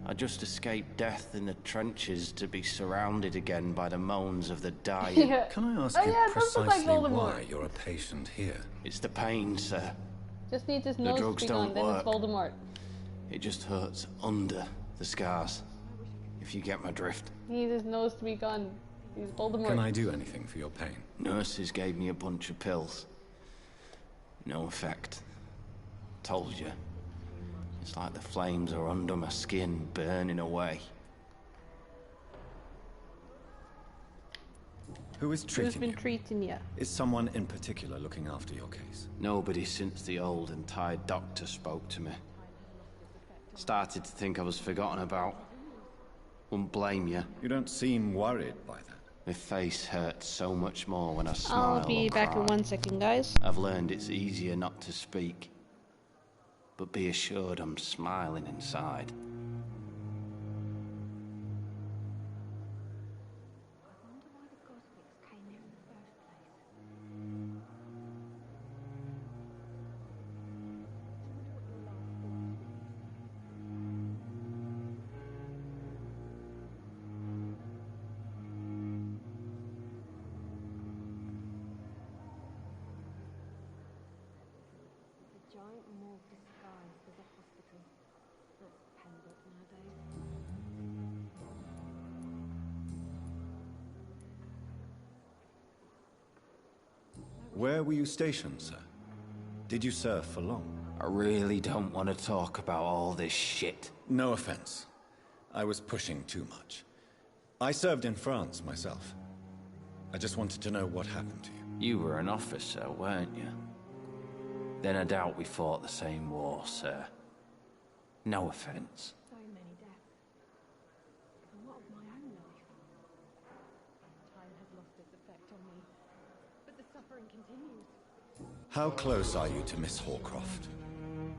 I just escaped death in the trenches to be surrounded again by the moans of the dying. Yeah. Can I ask Oh, you yeah, it does look like precisely Voldemort. why you're a patient here? It's the pain, sir. Just needs his The nose to drugs be gone, don't then work. it's Voldemort. It just hurts under the scars. If you get my drift. He needs his nose to be gone. He's Voldemort. Can I do anything for your pain? Nurses gave me a bunch of pills. No effect. Told you. It's like the flames are under my skin, burning away. Who is Who's treating been you? treating you? Is someone in particular looking after your case? Nobody since the old and tired doctor spoke to me. Started to think I was forgotten about. Wouldn't blame you. You don't seem worried by that. My face hurts so much more when I smile I'll be or back cry. in 1 second, guys. I've learned it's easier not to speak. But be assured I'm smiling inside. Where were you stationed, sir? Did you serve for long? I really don't want to talk about all this shit. No offense. I was pushing too much. I served in France myself. I just wanted to know what happened to you. You were an officer, weren't you? Then I doubt we fought the same war, sir. No offense. So many deaths. And what of my own life? Time has lost its effect on me. But the suffering continues. How close are you to Miss Horcroft?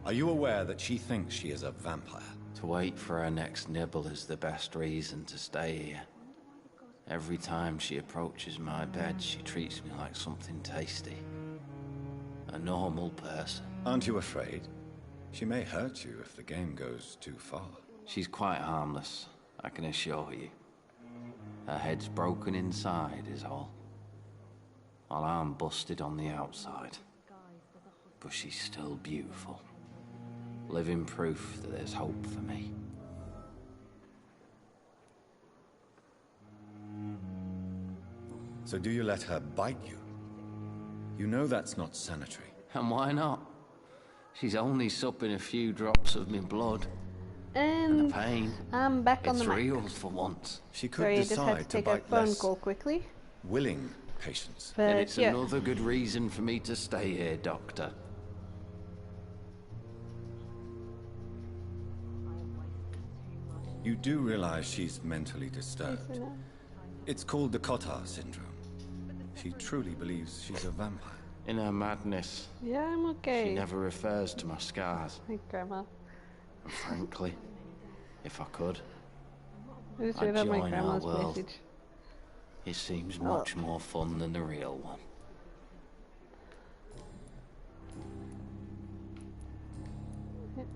Are you aware that she thinks she is a vampire? To wait for her next nibble is the best reason to stay here. Every time she approaches my bed, she treats me like something tasty. A normal person. Aren't you afraid? She may hurt you if the game goes too far. She's quite harmless, I can assure you. Her head's broken inside is all. While I'm busted on the outside. But she's still beautiful. Living proof that there's hope for me. So do you let her bite you? You know that's not sanitary. And why not? She's only supping a few drops of my blood. And the pain. I'm back on the mic. It's real for once. She could Sorry, I just had decide to to take a bite phone less call quickly. willing patients. But And it's yeah. another good reason for me to stay here, Doctor. You do realize she's mentally disturbed. It's called the Cotard syndrome. She truly believes she's a vampire. In her madness, Yeah, I'm okay. she never refers to my scars. Hey, Grandma. And frankly, if I could, I just I'd read out my join our grandma's world. message. It seems much more fun than the real one.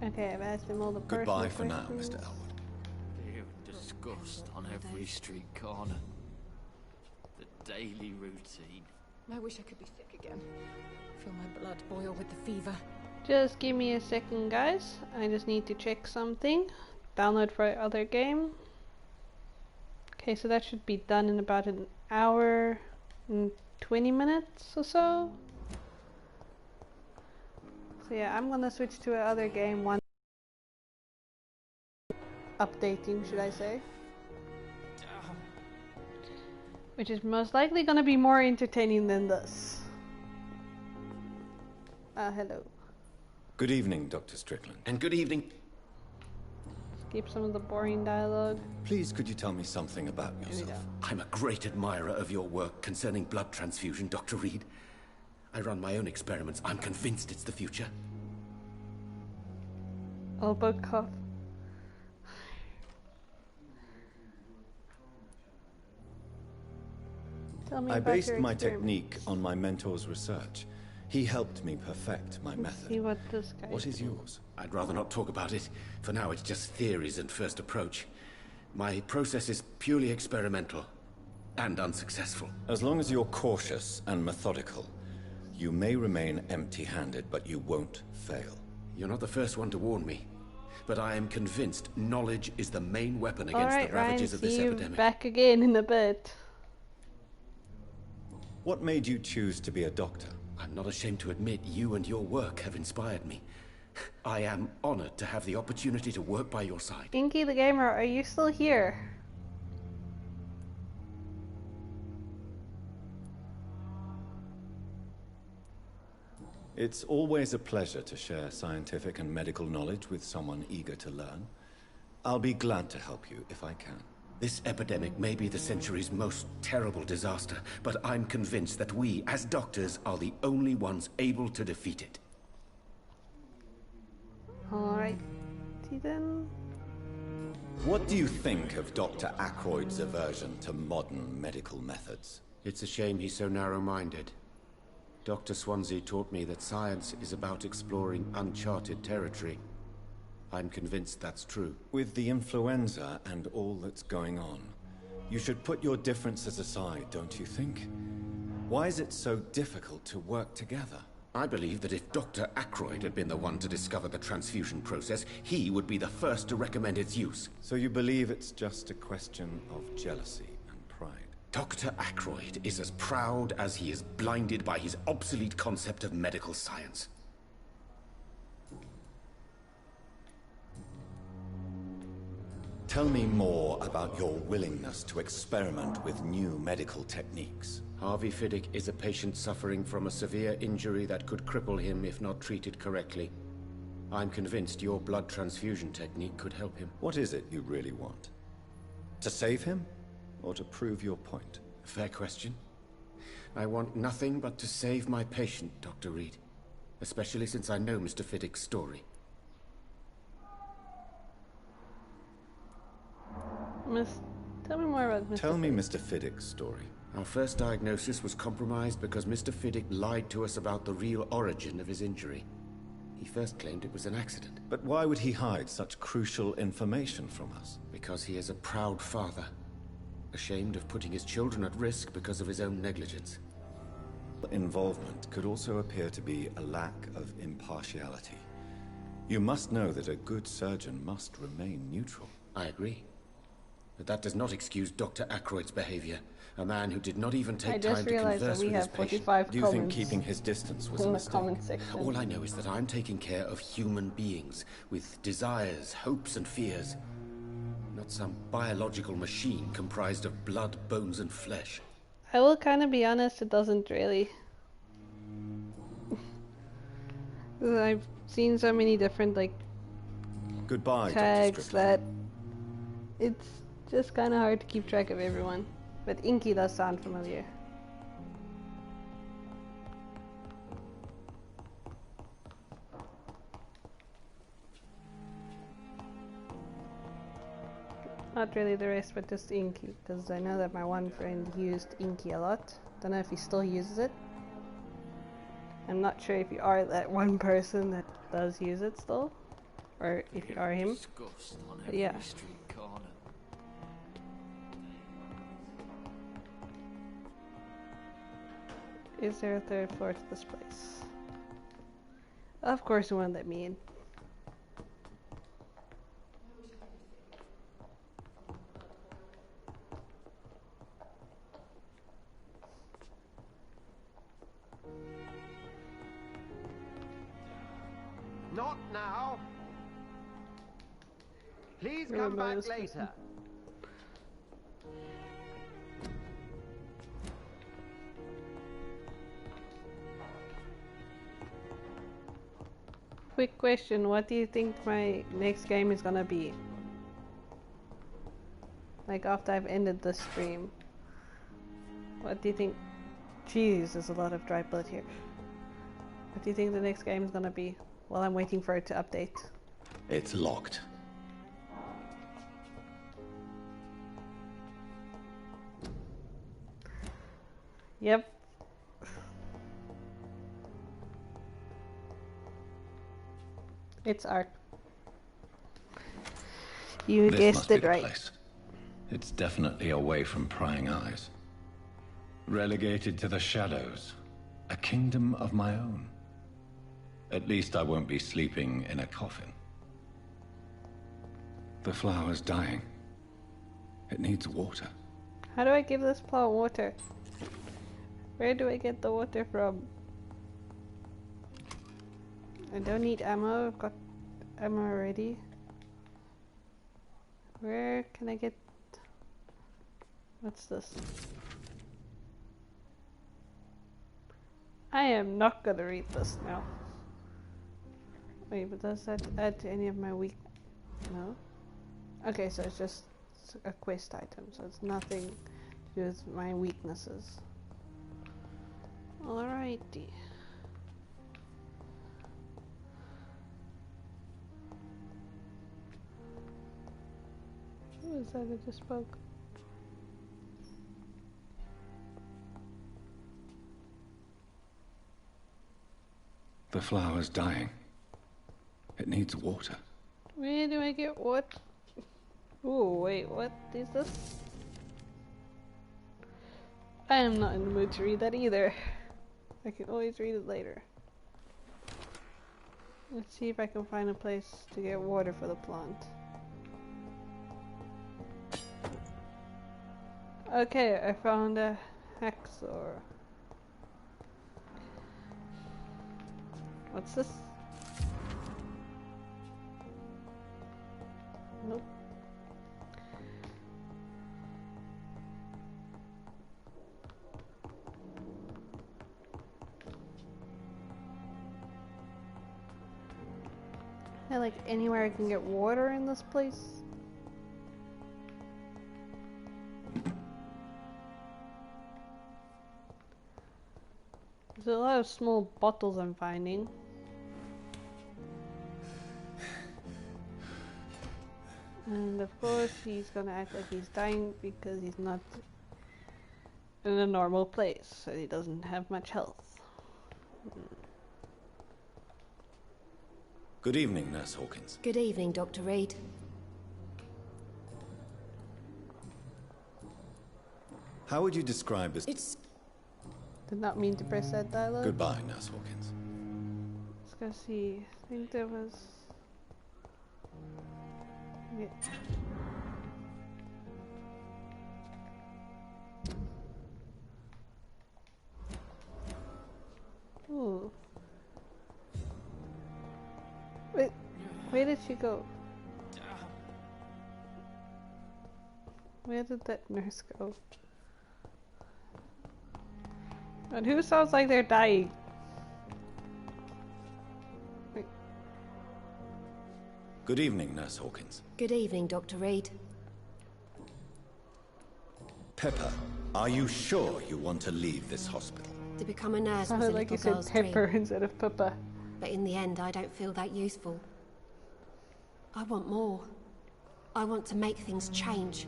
Okay, I've asked him all the personal Goodbye for now, questions. Mr. Elwood. Disgust on every street corner. The daily routine. I wish I could be sick again. Feel my blood boil with the fever. Just give me a second, guys. I just need to check something. Download for other game. Okay, so that should be done in about an hour and 20 minutes or so. So yeah, I'm gonna switch to another game once updating, should I say. Which is most likely gonna be more entertaining than this. Hello. Good evening, Dr. Strickland. And good evening. Skip some of the boring dialogue. Please, could you tell me something about yourself? I'm a great admirer of your work concerning blood transfusion, Dr. Reed. I run my own experiments. I'm convinced it's the future. Elbow cuff. Tell me I about based your my experiment. technique on my mentor's research. He helped me perfect my Let's method. see what this guy What is yours? I'd rather not talk about it. For now, it's just theories and first approach. My process is purely experimental and unsuccessful. As long as you're cautious and methodical, you may remain empty-handed, but you won't fail. You're not the first one to warn me, but I am convinced knowledge is the main weapon against Alright, the ravages Ryan, of this see you epidemic. back again in a bit. What made you choose to be a doctor? I'm not ashamed to admit you and your work have inspired me. I am honored to have the opportunity to work by your side. Inky the Gamer, are you still here? It's always a pleasure to share scientific and medical knowledge with someone eager to learn. I'll be glad to help you if I can. This epidemic may be the century's most terrible disaster, but I'm convinced that we, as doctors, are the only ones able to defeat it. Alright, see then. What do you think of Dr. Ackroyd's aversion to modern medical methods? It's a shame he's so narrow-minded. Dr. Swansea taught me that science is about exploring uncharted territory. I'm convinced that's true. With the influenza and all that's going on, you should put your differences aside, don't you think? Why is it so difficult to work together? I believe that if Dr. Ackroyd had been the one to discover the transfusion process, he would be the first to recommend its use. So you believe it's just a question of jealousy and pride? Dr. Ackroyd is as proud as he is blinded by his obsolete concept of medical science. Tell me more about your willingness to experiment with new medical techniques. Harvey Fiddick is a patient suffering from a severe injury that could cripple him if not treated correctly. I'm convinced your blood transfusion technique could help him. What is it you really want? To save him? Or to prove your point? Fair question. I want nothing but to save my patient, Dr. Reed. Especially since I know Mr. Fiddick's story. Tell me more about Mr. Tell me Mr. Fiddick's story. Our first diagnosis was compromised because Mr. Fiddick lied to us about the real origin of his injury. He first claimed it was an accident. But why would he hide such crucial information from us? Because he is a proud father, ashamed of putting his children at risk because of his own negligence. Involvement could also appear to be a lack of impartiality. You must know that a good surgeon must remain neutral. I agree. But that does not excuse Dr. Ackroyd's behavior. A man who did not even take time to converse with his patient. Do you think keeping his distance was a mistake? All I know is that I'm taking care of human beings with desires, hopes, and fears. Not some biological machine comprised of blood, bones, and flesh. I will kind of be honest, it doesn't really. I've seen so many different, like, goodbye, tags that it's just kind of hard to keep track of everyone. But Inky does sound familiar. Not really the rest, but just Inky, because I know that my one friend used Inky a lot. Don't know if he still uses it. I'm not sure if you are that one person that does use it still, or if you are him. But yeah. Is there a third floor to this place? Of course it won't let me in. Not now. Please come back later. Quick question, what do you think my next game is gonna be? Like after I've ended the stream. What do you think? Jeez, there's a lot of dry blood here. What do you think the next game is gonna be? While I'm waiting for it to update. It's locked. Yep. It's art. You guessed it right. Place. It's definitely away from prying eyes. Relegated to the shadows. A kingdom of my own. At least I won't be sleeping in a coffin. The flower's dying. It needs water. How do I give this plant water? Where do I get the water from? I don't need ammo, I've got ammo already. Where can I get... What's this? I am not gonna read this now. Wait, but does that add to any of my weak... No? Okay, so it's just a quest item, so it's nothing to do with my weaknesses. Alrighty. Who was that that just spoke? The flower's dying. It needs water. Where do I get what? Oh, wait, what is this? I am not in the mood to read that either. I can always read it later. Let's see if I can find a place to get water for the plant. Okay, I found a hacksaw. What's this? Nope. And like anywhere I can get water in this place? There's a lot of small bottles I'm finding. And of course he's gonna act like he's dying because he's not in a normal place, so he doesn't have much health. Good evening, Nurse Hawkins. Good evening, Dr. Reed. How would you describe this? Did not mean to press that dialogue. Goodbye, Nurse Hawkins. Let's go see. I think there was... Yeah. Ooh. Wait, where did she go? Where did that nurse go? And who sounds like they're dying? Wait. Good evening, Nurse Hawkins. Good evening, Dr. Reed. Pepper, are you sure you want to leave this hospital? To become a nurse was Sounded a like you little said girl's Pepper dream. instead of Peppa. But in the end, I don't feel that useful. I want more. I want to make things change.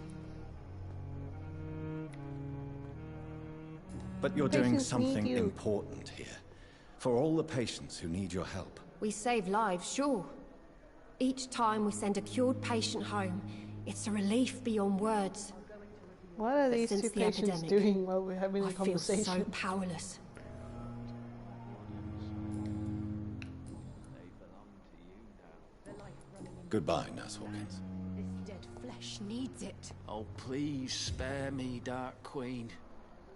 But you're doing Patients need something you. important here. For all the patients who need your help. We save lives, sure. Each time we send a cured patient home, it's a relief beyond words. What are But these since two the patients epidemic, doing while we're having a I conversation? feel so powerless. Goodbye, Nurse Hawkins. This dead flesh needs it. Oh, please spare me, Dark Queen.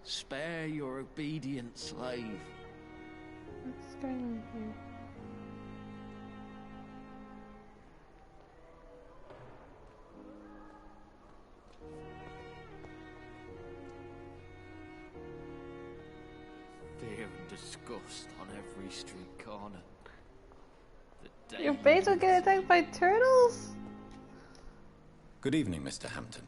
Spare your obedient slave. What's going on here? Fear and disgust on every street corner. The Your base will get attacked by turtles? Good evening, Mr. Hampton.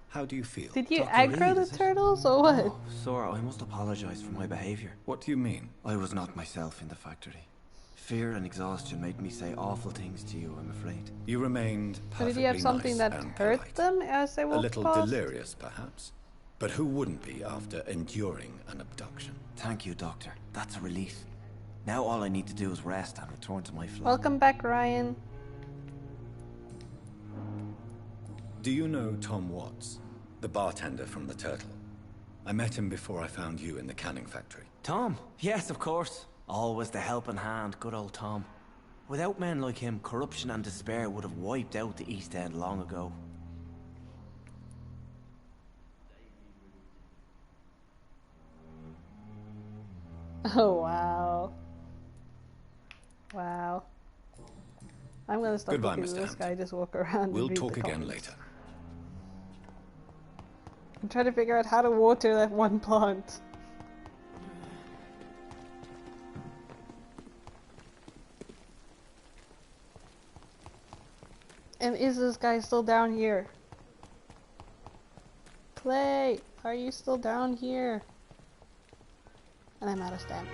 How do you feel? Did you Dr. aggro Reed, the is it? turtles or what? Oh, Sora, I must apologize for my behavior. What do you mean? I was not myself in the factory. Fear and exhaustion made me say awful things to you, I'm afraid. You remained So perfectly did you have something nice that and hurt polite. them as they A walked little past? delirious, perhaps. But who wouldn't be after enduring an abduction? Thank you, Doctor. That's a relief. Now all I need to do is rest and return to my flock. Welcome back, Ryan. Do you know Tom Watts, the bartender from the Turtle? I met him before I found you in the canning factory. Tom? Yes, of course. Always the helping hand, good old Tom. Without men like him, corruption and despair would have wiped out the East End long ago. Oh, wow. Wow. I'm gonna stop Goodbye, looking at Mr. this Hampton. guy just walk around We'll and read talk the again comments. later. I'm trying to figure out how to water that one plant. And is this guy still down here? Clay, are you still down here? And I'm out of stamp.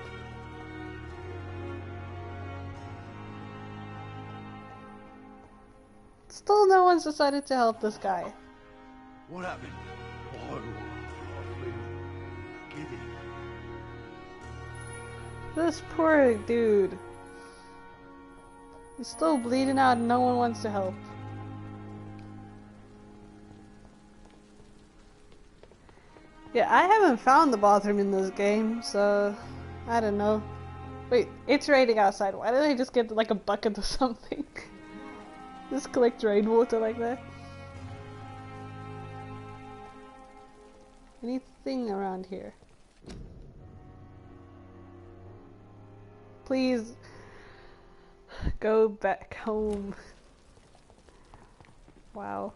Still no one's decided to help this guy. What happened? Oh, I feel giddy. This poor dude. He's still bleeding out and no one wants to help. Yeah, I haven't found the bathroom in this game, so I don't know. Wait, it's raining outside. Why didn't I just get like a bucket or something? Just collect rainwater like that. Anything around here? Please go back home. Wow.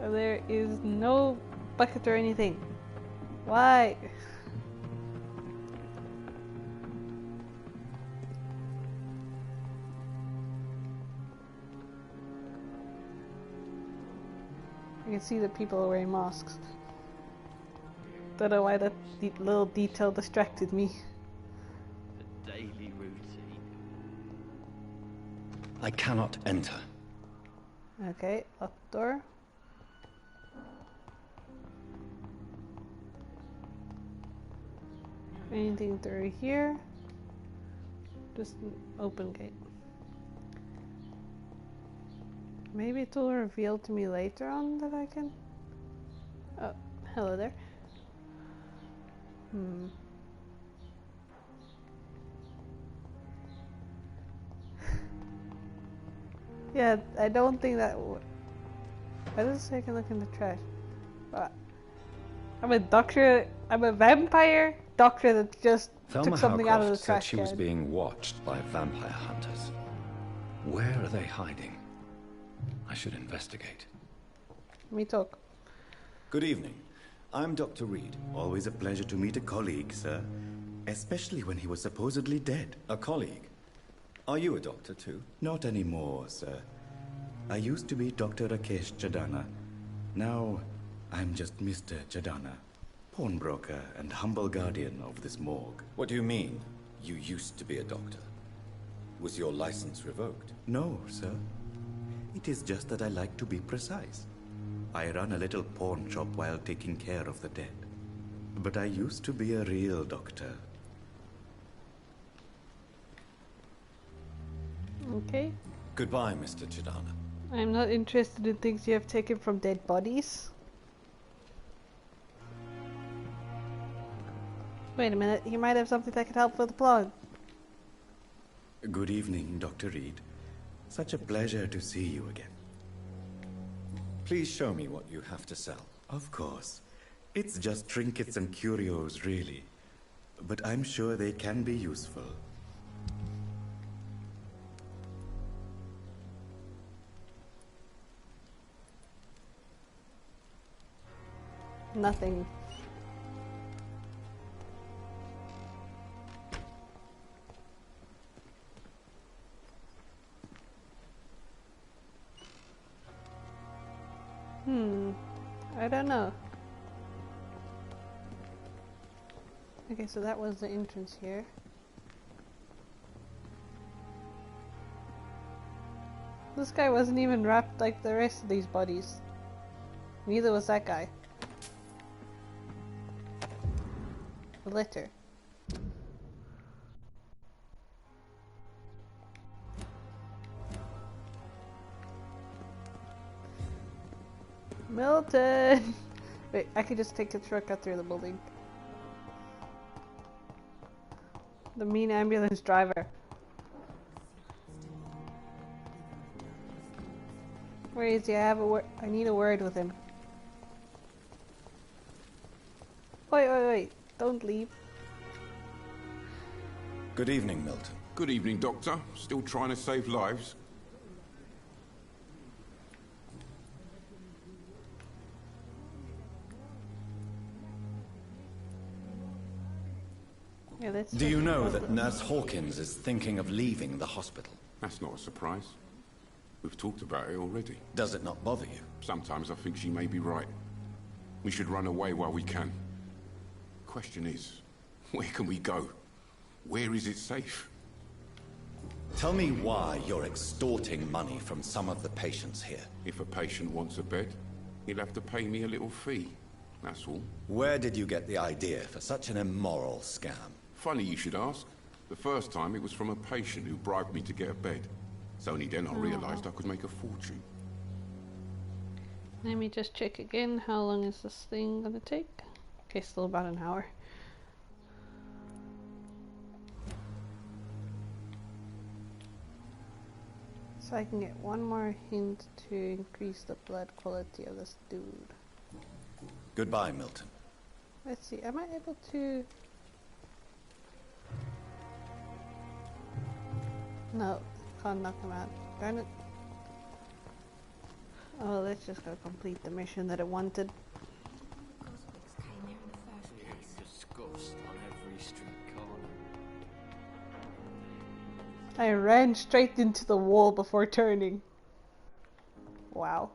There is no bucket or anything. Why? I can see the people are wearing masks. Don't know why that little detail distracted me. The daily routine. I cannot enter. Okay, locked door. Anything through here? Just an open gate. Maybe it will reveal to me later on that I can... Oh, hello there. Yeah, I don't think that would... Why does it say I can look in the trash? I'm a doctor, I'm a vampire doctor that just took something out of the trash she can. was being watched by vampire hunters. Where are they hiding? I should investigate. Let me talk. Good evening. I'm Dr. Reed. Always a pleasure to meet a colleague, sir. Especially when he was supposedly dead. A colleague? Are you a doctor too? Not anymore, sir. I used to be Dr. Rakesh Chadana. Now, I'm just Mr. Chadana, pawnbroker and humble guardian of this morgue. What do you mean, you used to be a doctor? Was your license revoked? No, sir. It is just that I like to be precise. I run a little pawn shop while taking care of the dead. But I used to be a real doctor. Okay. Goodbye, Mr. Chadana. I'm not interested in things you have taken from dead bodies. Wait a minute, he might have something that could help with the plot. Good evening, Dr. Reed. Such a pleasure to see you again. Please show me what you have to sell. Of course. It's just trinkets and curios, really. But I'm sure they can be useful. Nothing. I don't know. Okay, so that was the entrance here. This guy wasn't even wrapped like the rest of these bodies. Neither was that guy. A letter. Milton! Wait, I could just take a shortcut through the building. The mean ambulance driver. Where is he? I need a word with him. Wait. Don't leave. Good evening, Milton. Good evening, Doctor. Still trying to save lives? Yeah, Do you know that Nurse Hawkins is thinking of leaving the hospital? That's not a surprise. We've talked about it already. Does it not bother you? Sometimes I think she may be right. We should run away while we can. Question is, where can we go? Where is it safe? Tell me why you're extorting money from some of the patients here. If a patient wants a bed, he'll have to pay me a little fee. That's all. Where did you get the idea for such an immoral scam? Funny you should ask. The first time it was from a patient who bribed me to get a bed. It's only then I realized I could make a fortune. Let me just check again. How long is this thing gonna take? Okay, still about an hour. So I can get one more hint to increase the blood quality of this dude. Goodbye, Milton. Let's see, am I able to... No, can't knock him out. Darn it. Oh, let's just go complete the mission that it wanted. Disgust on every street corner. I ran straight into the wall before turning. Wow.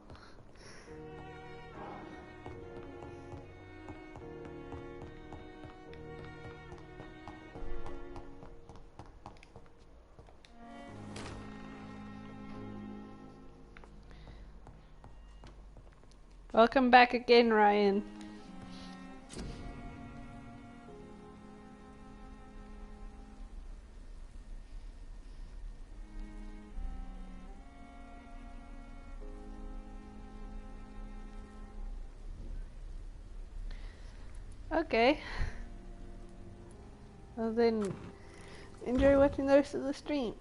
Welcome back again, Ryan. Okay. Well then, enjoy watching the rest of the stream.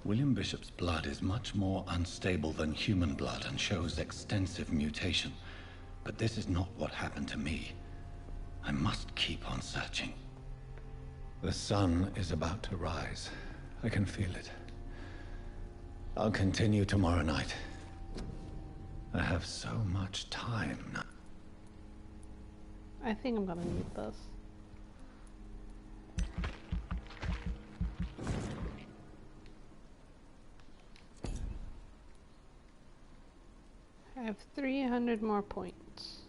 William Bishop's blood is much more unstable than human blood and shows extensive mutation. But this is not what happened to me. I must keep on searching. The sun is about to rise. I can feel it. I'll continue tomorrow night. I have so much time now. I think I'm gonna need this. I have 300 more points.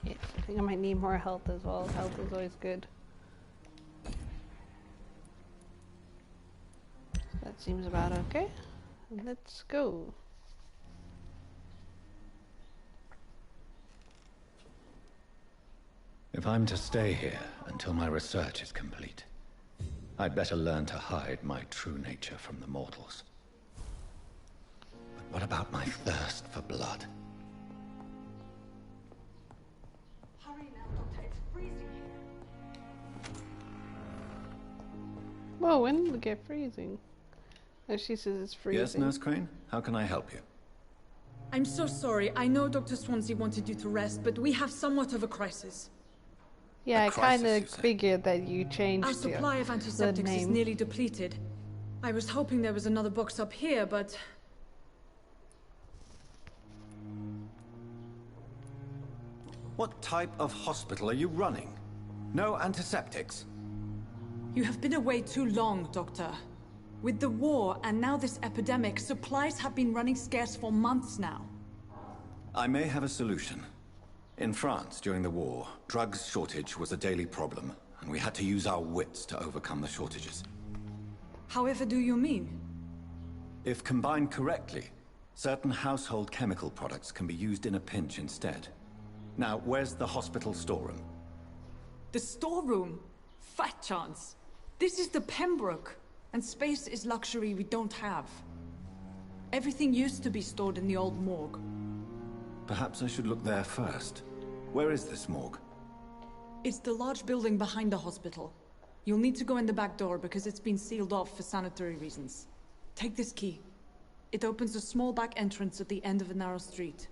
Yes, I think I might need more health as well. Health is always good. That seems about okay. Let's go. If I'm to stay here until my research is complete, I'd better learn to hide my true nature from the mortals. But what about my thirst for blood? Hurry now, Doctor. It's freezing here. Whoa, when did it get freezing? Oh, she says it's freezing. Yes, Nurse Crane? How can I help you? I'm so sorry. I know Dr. Swansea wanted you to rest, but we have somewhat of a crisis. Yeah, I kind of figured that you changed Our supply of antiseptics is nearly depleted. I was hoping there was another box up here, but... What type of hospital are you running? No antiseptics? You have been away too long, Doctor. With the war and now this epidemic, supplies have been running scarce for months now. I may have a solution. In France, during the war, drugs shortage was a daily problem, and we had to use our wits to overcome the shortages. However do you mean? If combined correctly, certain household chemical products can be used in a pinch instead. Now, where's the hospital storeroom? The storeroom? Fat chance. This is the Pembroke, and space is luxury we don't have. Everything used to be stored in the old morgue. Perhaps I should look there first. Where is this morgue? It's the large building behind the hospital. You'll need to go in the back door because it's been sealed off for sanitary reasons. Take this key. It opens a small back entrance at the end of a narrow street.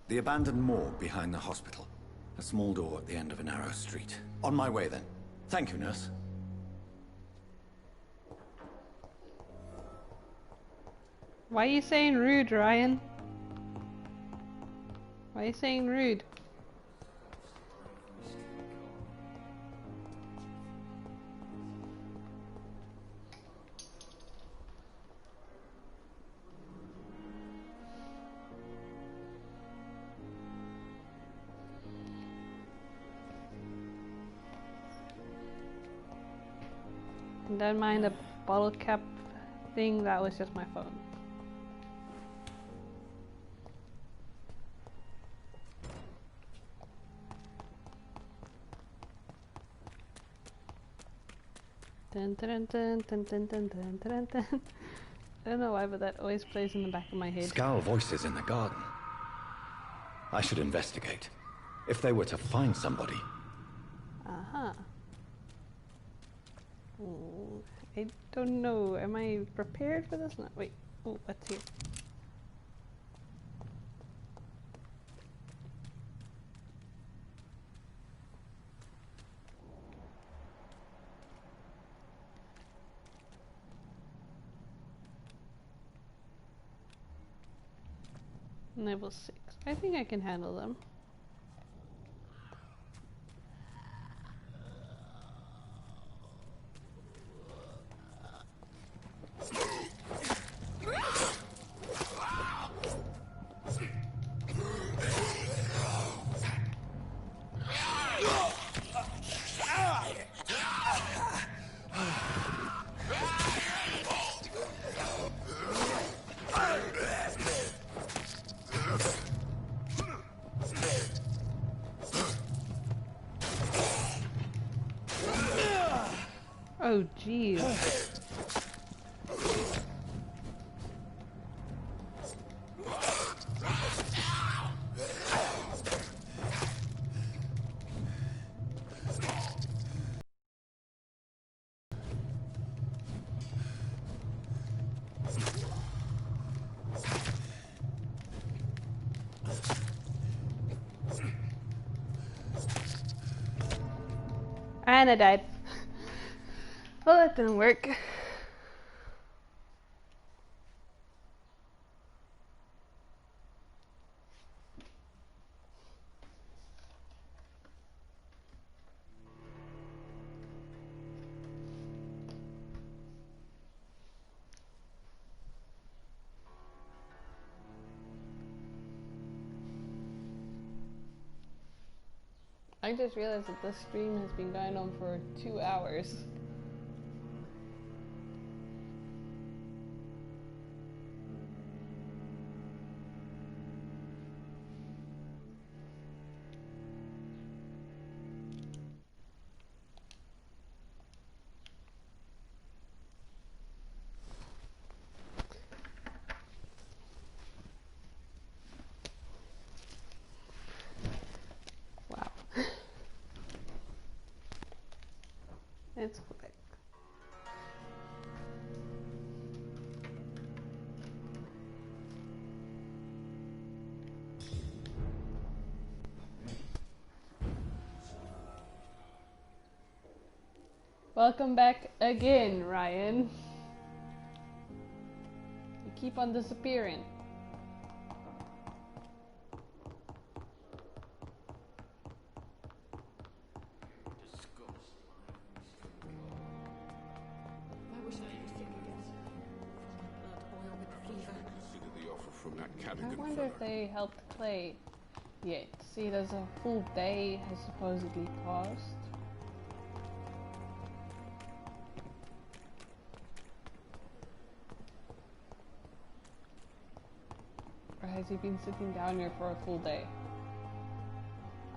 The abandoned morgue behind the hospital. A small door at the end of a narrow street. On my way then. Thank you, nurse. Why are you saying rude, Ryan? Why are you saying rude? Don't mind the bottle cap thing, that was just my phone. Dun, dun, dun, dun, dun, dun, dun, dun, dun. I don't know why, but that always plays in the back of my head. Scowl voices in the garden. I should investigate. If they were to find somebody. Uh-huh. Oh, I don't know. Am I prepared for this? No, wait. Oh, what's here? Level 6. I think I can handle them. Oh, jeez. And I died. Well, that didn't work. I just realized that this stream has been going on for 2 hours. Wow. It's quick. Welcome back again, Ryan. You keep on disappearing. I wish I was sick again. Blood oil with the fever. Consider the offer from that I Cadigan wonder fellow. if they helped Clay yet. See, there's a full day has supposedly passed. Or has he been sitting down here for a full day?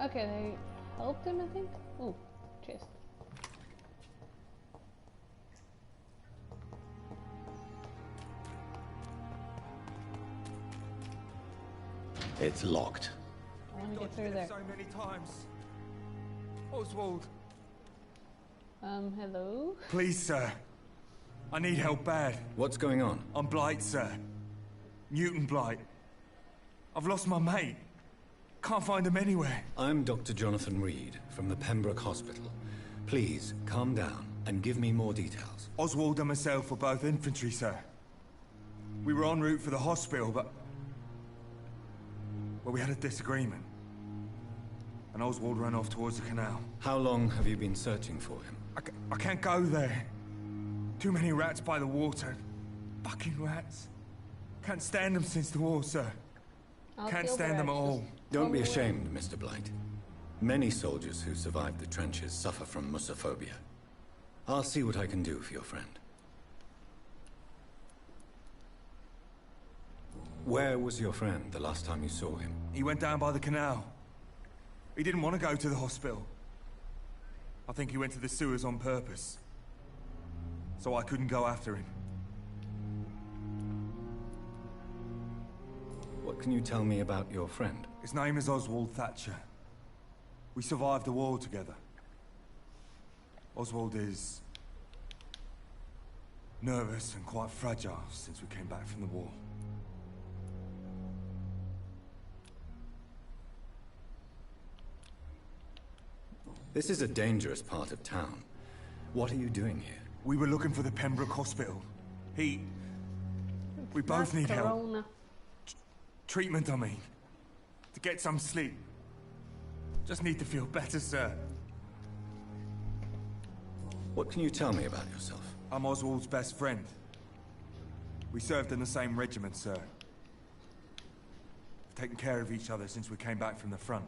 Okay, they helped him, I think? Ooh, chest. It's locked. I want to get through there. So many times. Oswald. Hello? Please, sir. I need help bad. What's going on? I'm Blight, sir. Newton Blight. I've lost my mate. Can't find him anywhere. I'm Dr. Jonathan Reed from the Pembroke Hospital. Please, calm down and give me more details. Oswald and myself were both infantry, sir. We were en route for the hospital, but... well, we had a disagreement. And Oswald ran off towards the canal. How long have you been searching for him? I can't go there. Too many rats by the water. Fucking rats. Can't stand them since the war, sir. Can't stand them at all. Don't be ashamed, Mr. Blight. Many soldiers who survived the trenches suffer from musophobia. I'll see what I can do for your friend. Where was your friend the last time you saw him? He went down by the canal. He didn't want to go to the hospital. I think he went to the sewers on purpose. So I couldn't go after him. What can you tell me about your friend? His name is Oswald Thatcher. We survived the war together. Oswald is... nervous and quite fragile since we came back from the war. This is a dangerous part of town. What are you doing here? We were looking for the Pembroke Hospital. We both need help. Treatment, I mean. To get some sleep. Just need to feel better, sir. What can you tell me about yourself? I'm Oswald's best friend. We served in the same regiment, sir. We've taken care of each other since we came back from the front.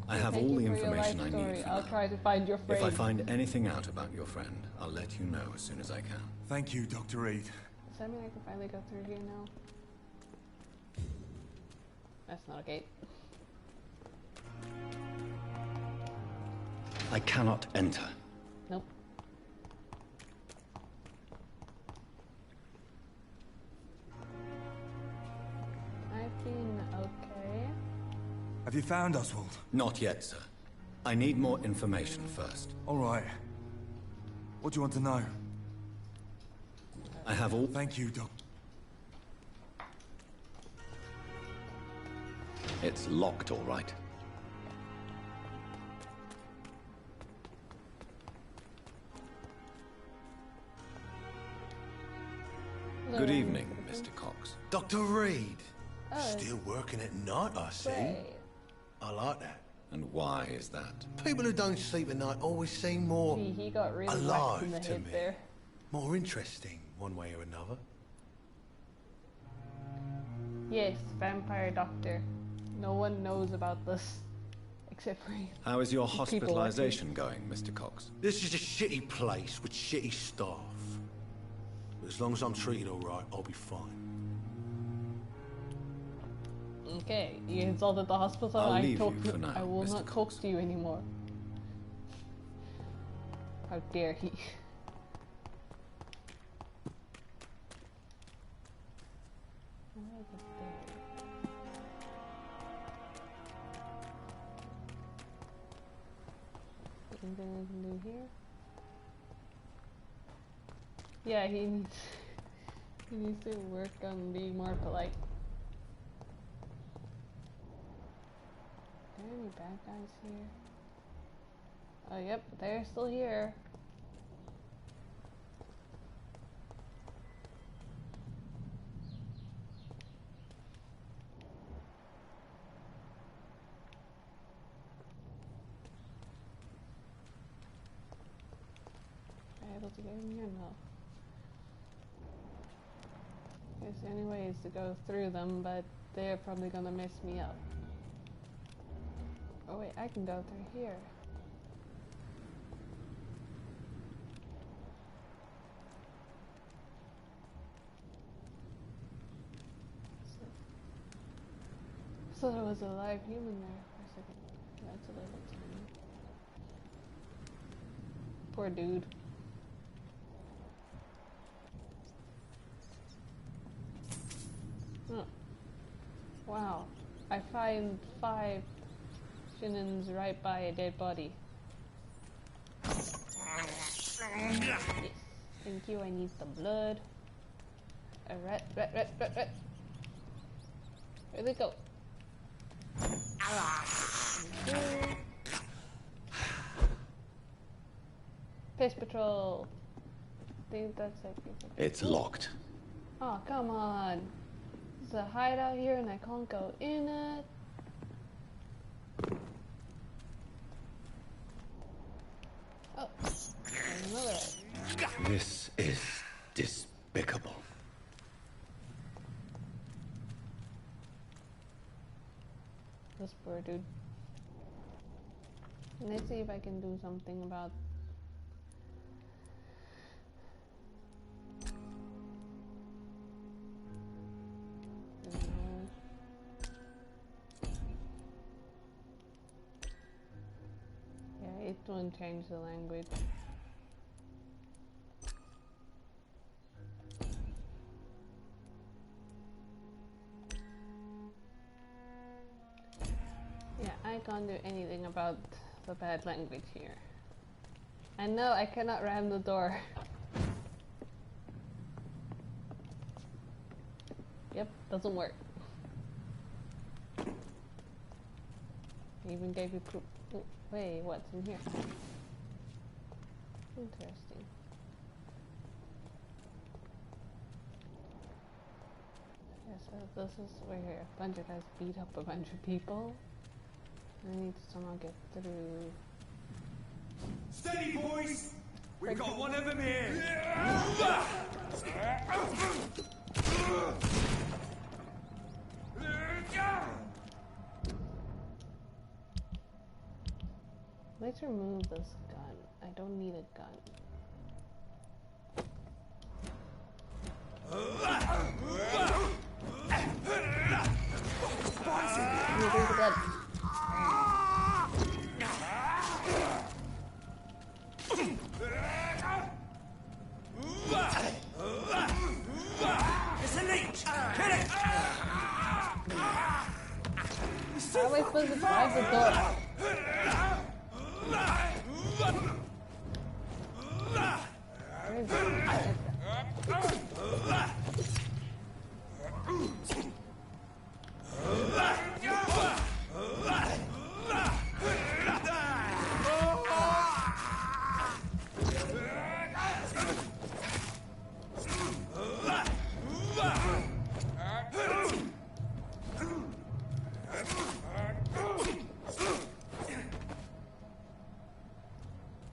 I have all the information I need for I'll now. try to find your friend. If I find anything out about your friend, I'll let you know as soon as I can. Thank you, Dr. Reed. Does that mean I can finally go through here now? That's not a gate. I cannot enter. Nope. Have you found Oswald? Not yet, sir. I need more information first. All right. What do you want to know? I have all... Thank you, Doc. It's locked, all right. Good evening, Mr. Cox. Dr. Reed. Oh. Still working at night, I see. Great. I like that. And why is that? People who don't sleep at night always seem more He got really whacked in alive the to head me. there. More interesting, one way or another. Yes, vampire doctor. No one knows about this except for you. How is your People hospitalization going, Mr. Cox? This is a shitty place with shitty staff. But as long as I'm treated all right, I'll be fine. Okay, you insulted the hospital. I'll leave talk you for now, I will Mr. not talk to you anymore. How dare he? Anything I can do here? Yeah, he needs to work on being more polite. Are there any bad guys here? Oh, yep, they're still here. Am I able to get in here? No. Guess the only way is to go through them, but they're probably gonna mess me up. Oh wait, I can go through here. So there was a live human there for a second. That's a little tiny. Poor dude. Huh. Wow. I find 5 Shinins right by a dead body. Yes. Thank you, I need some blood. A rat. Where'd they go? Pest Patrol. I think that's like... It's locked. Oh, come on. There's a hideout here and I can't go in it. Oh, another. This is despicable. This poor dude. Let's see if I can do something about... Yeah, it won't change the language. Yeah, I can't do anything about the bad language here. And no, I cannot ram the door. Yep, doesn't work. Even gave you proof. Wait, what's in here? Interesting. Yeah, so this is where a bunch of guys beat up a bunch of people. I need to somehow get through. Steady, boys! We've got one of them here! Let's remove this gun. I don't need a gun. Remove the gun. It's a leech! Kill it! How am I supposed to find the door? Where is it?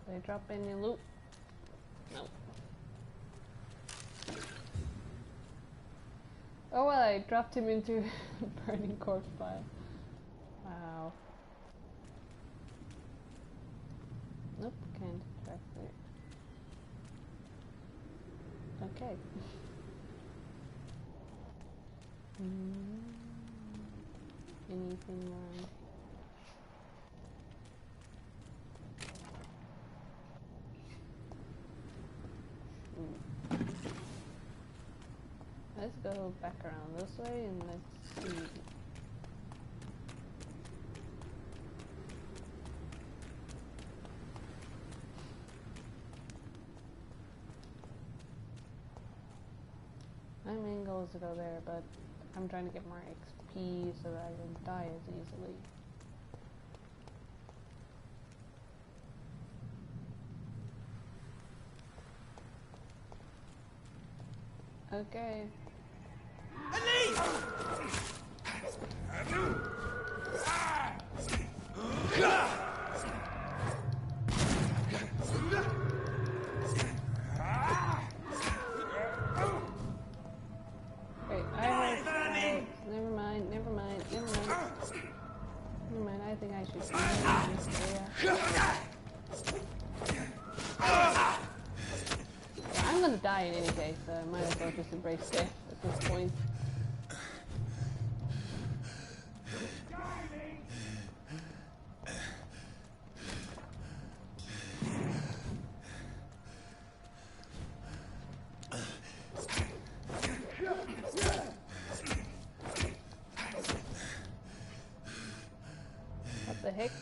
They drop any loot? No. Oh well, I dropped him into a burning corpse pile. Wow. Nope, can't track there. Okay. Anything around? Let's go back around this way and let's see. My main goal is to go there, but I'm trying to get more XP so that I don't die as easily. Okay. Wait, I have never mind. Never mind, I think I should I'm gonna die in any case, so I might as well just embrace death at this point. What the heck?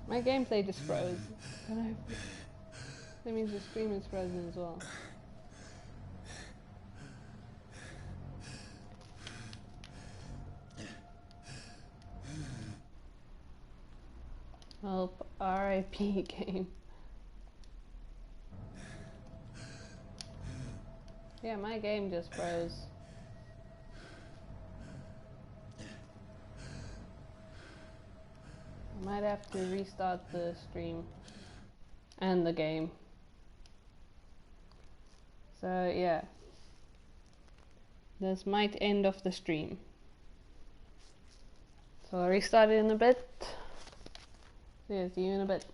My gameplay just froze. That means the stream is frozen as well. Oh, RIP game. Yeah, my game just froze. I might have to restart the stream and the game. So yeah, this might end off the stream. So I'll restart it in a bit. Yeah, see you in a bit.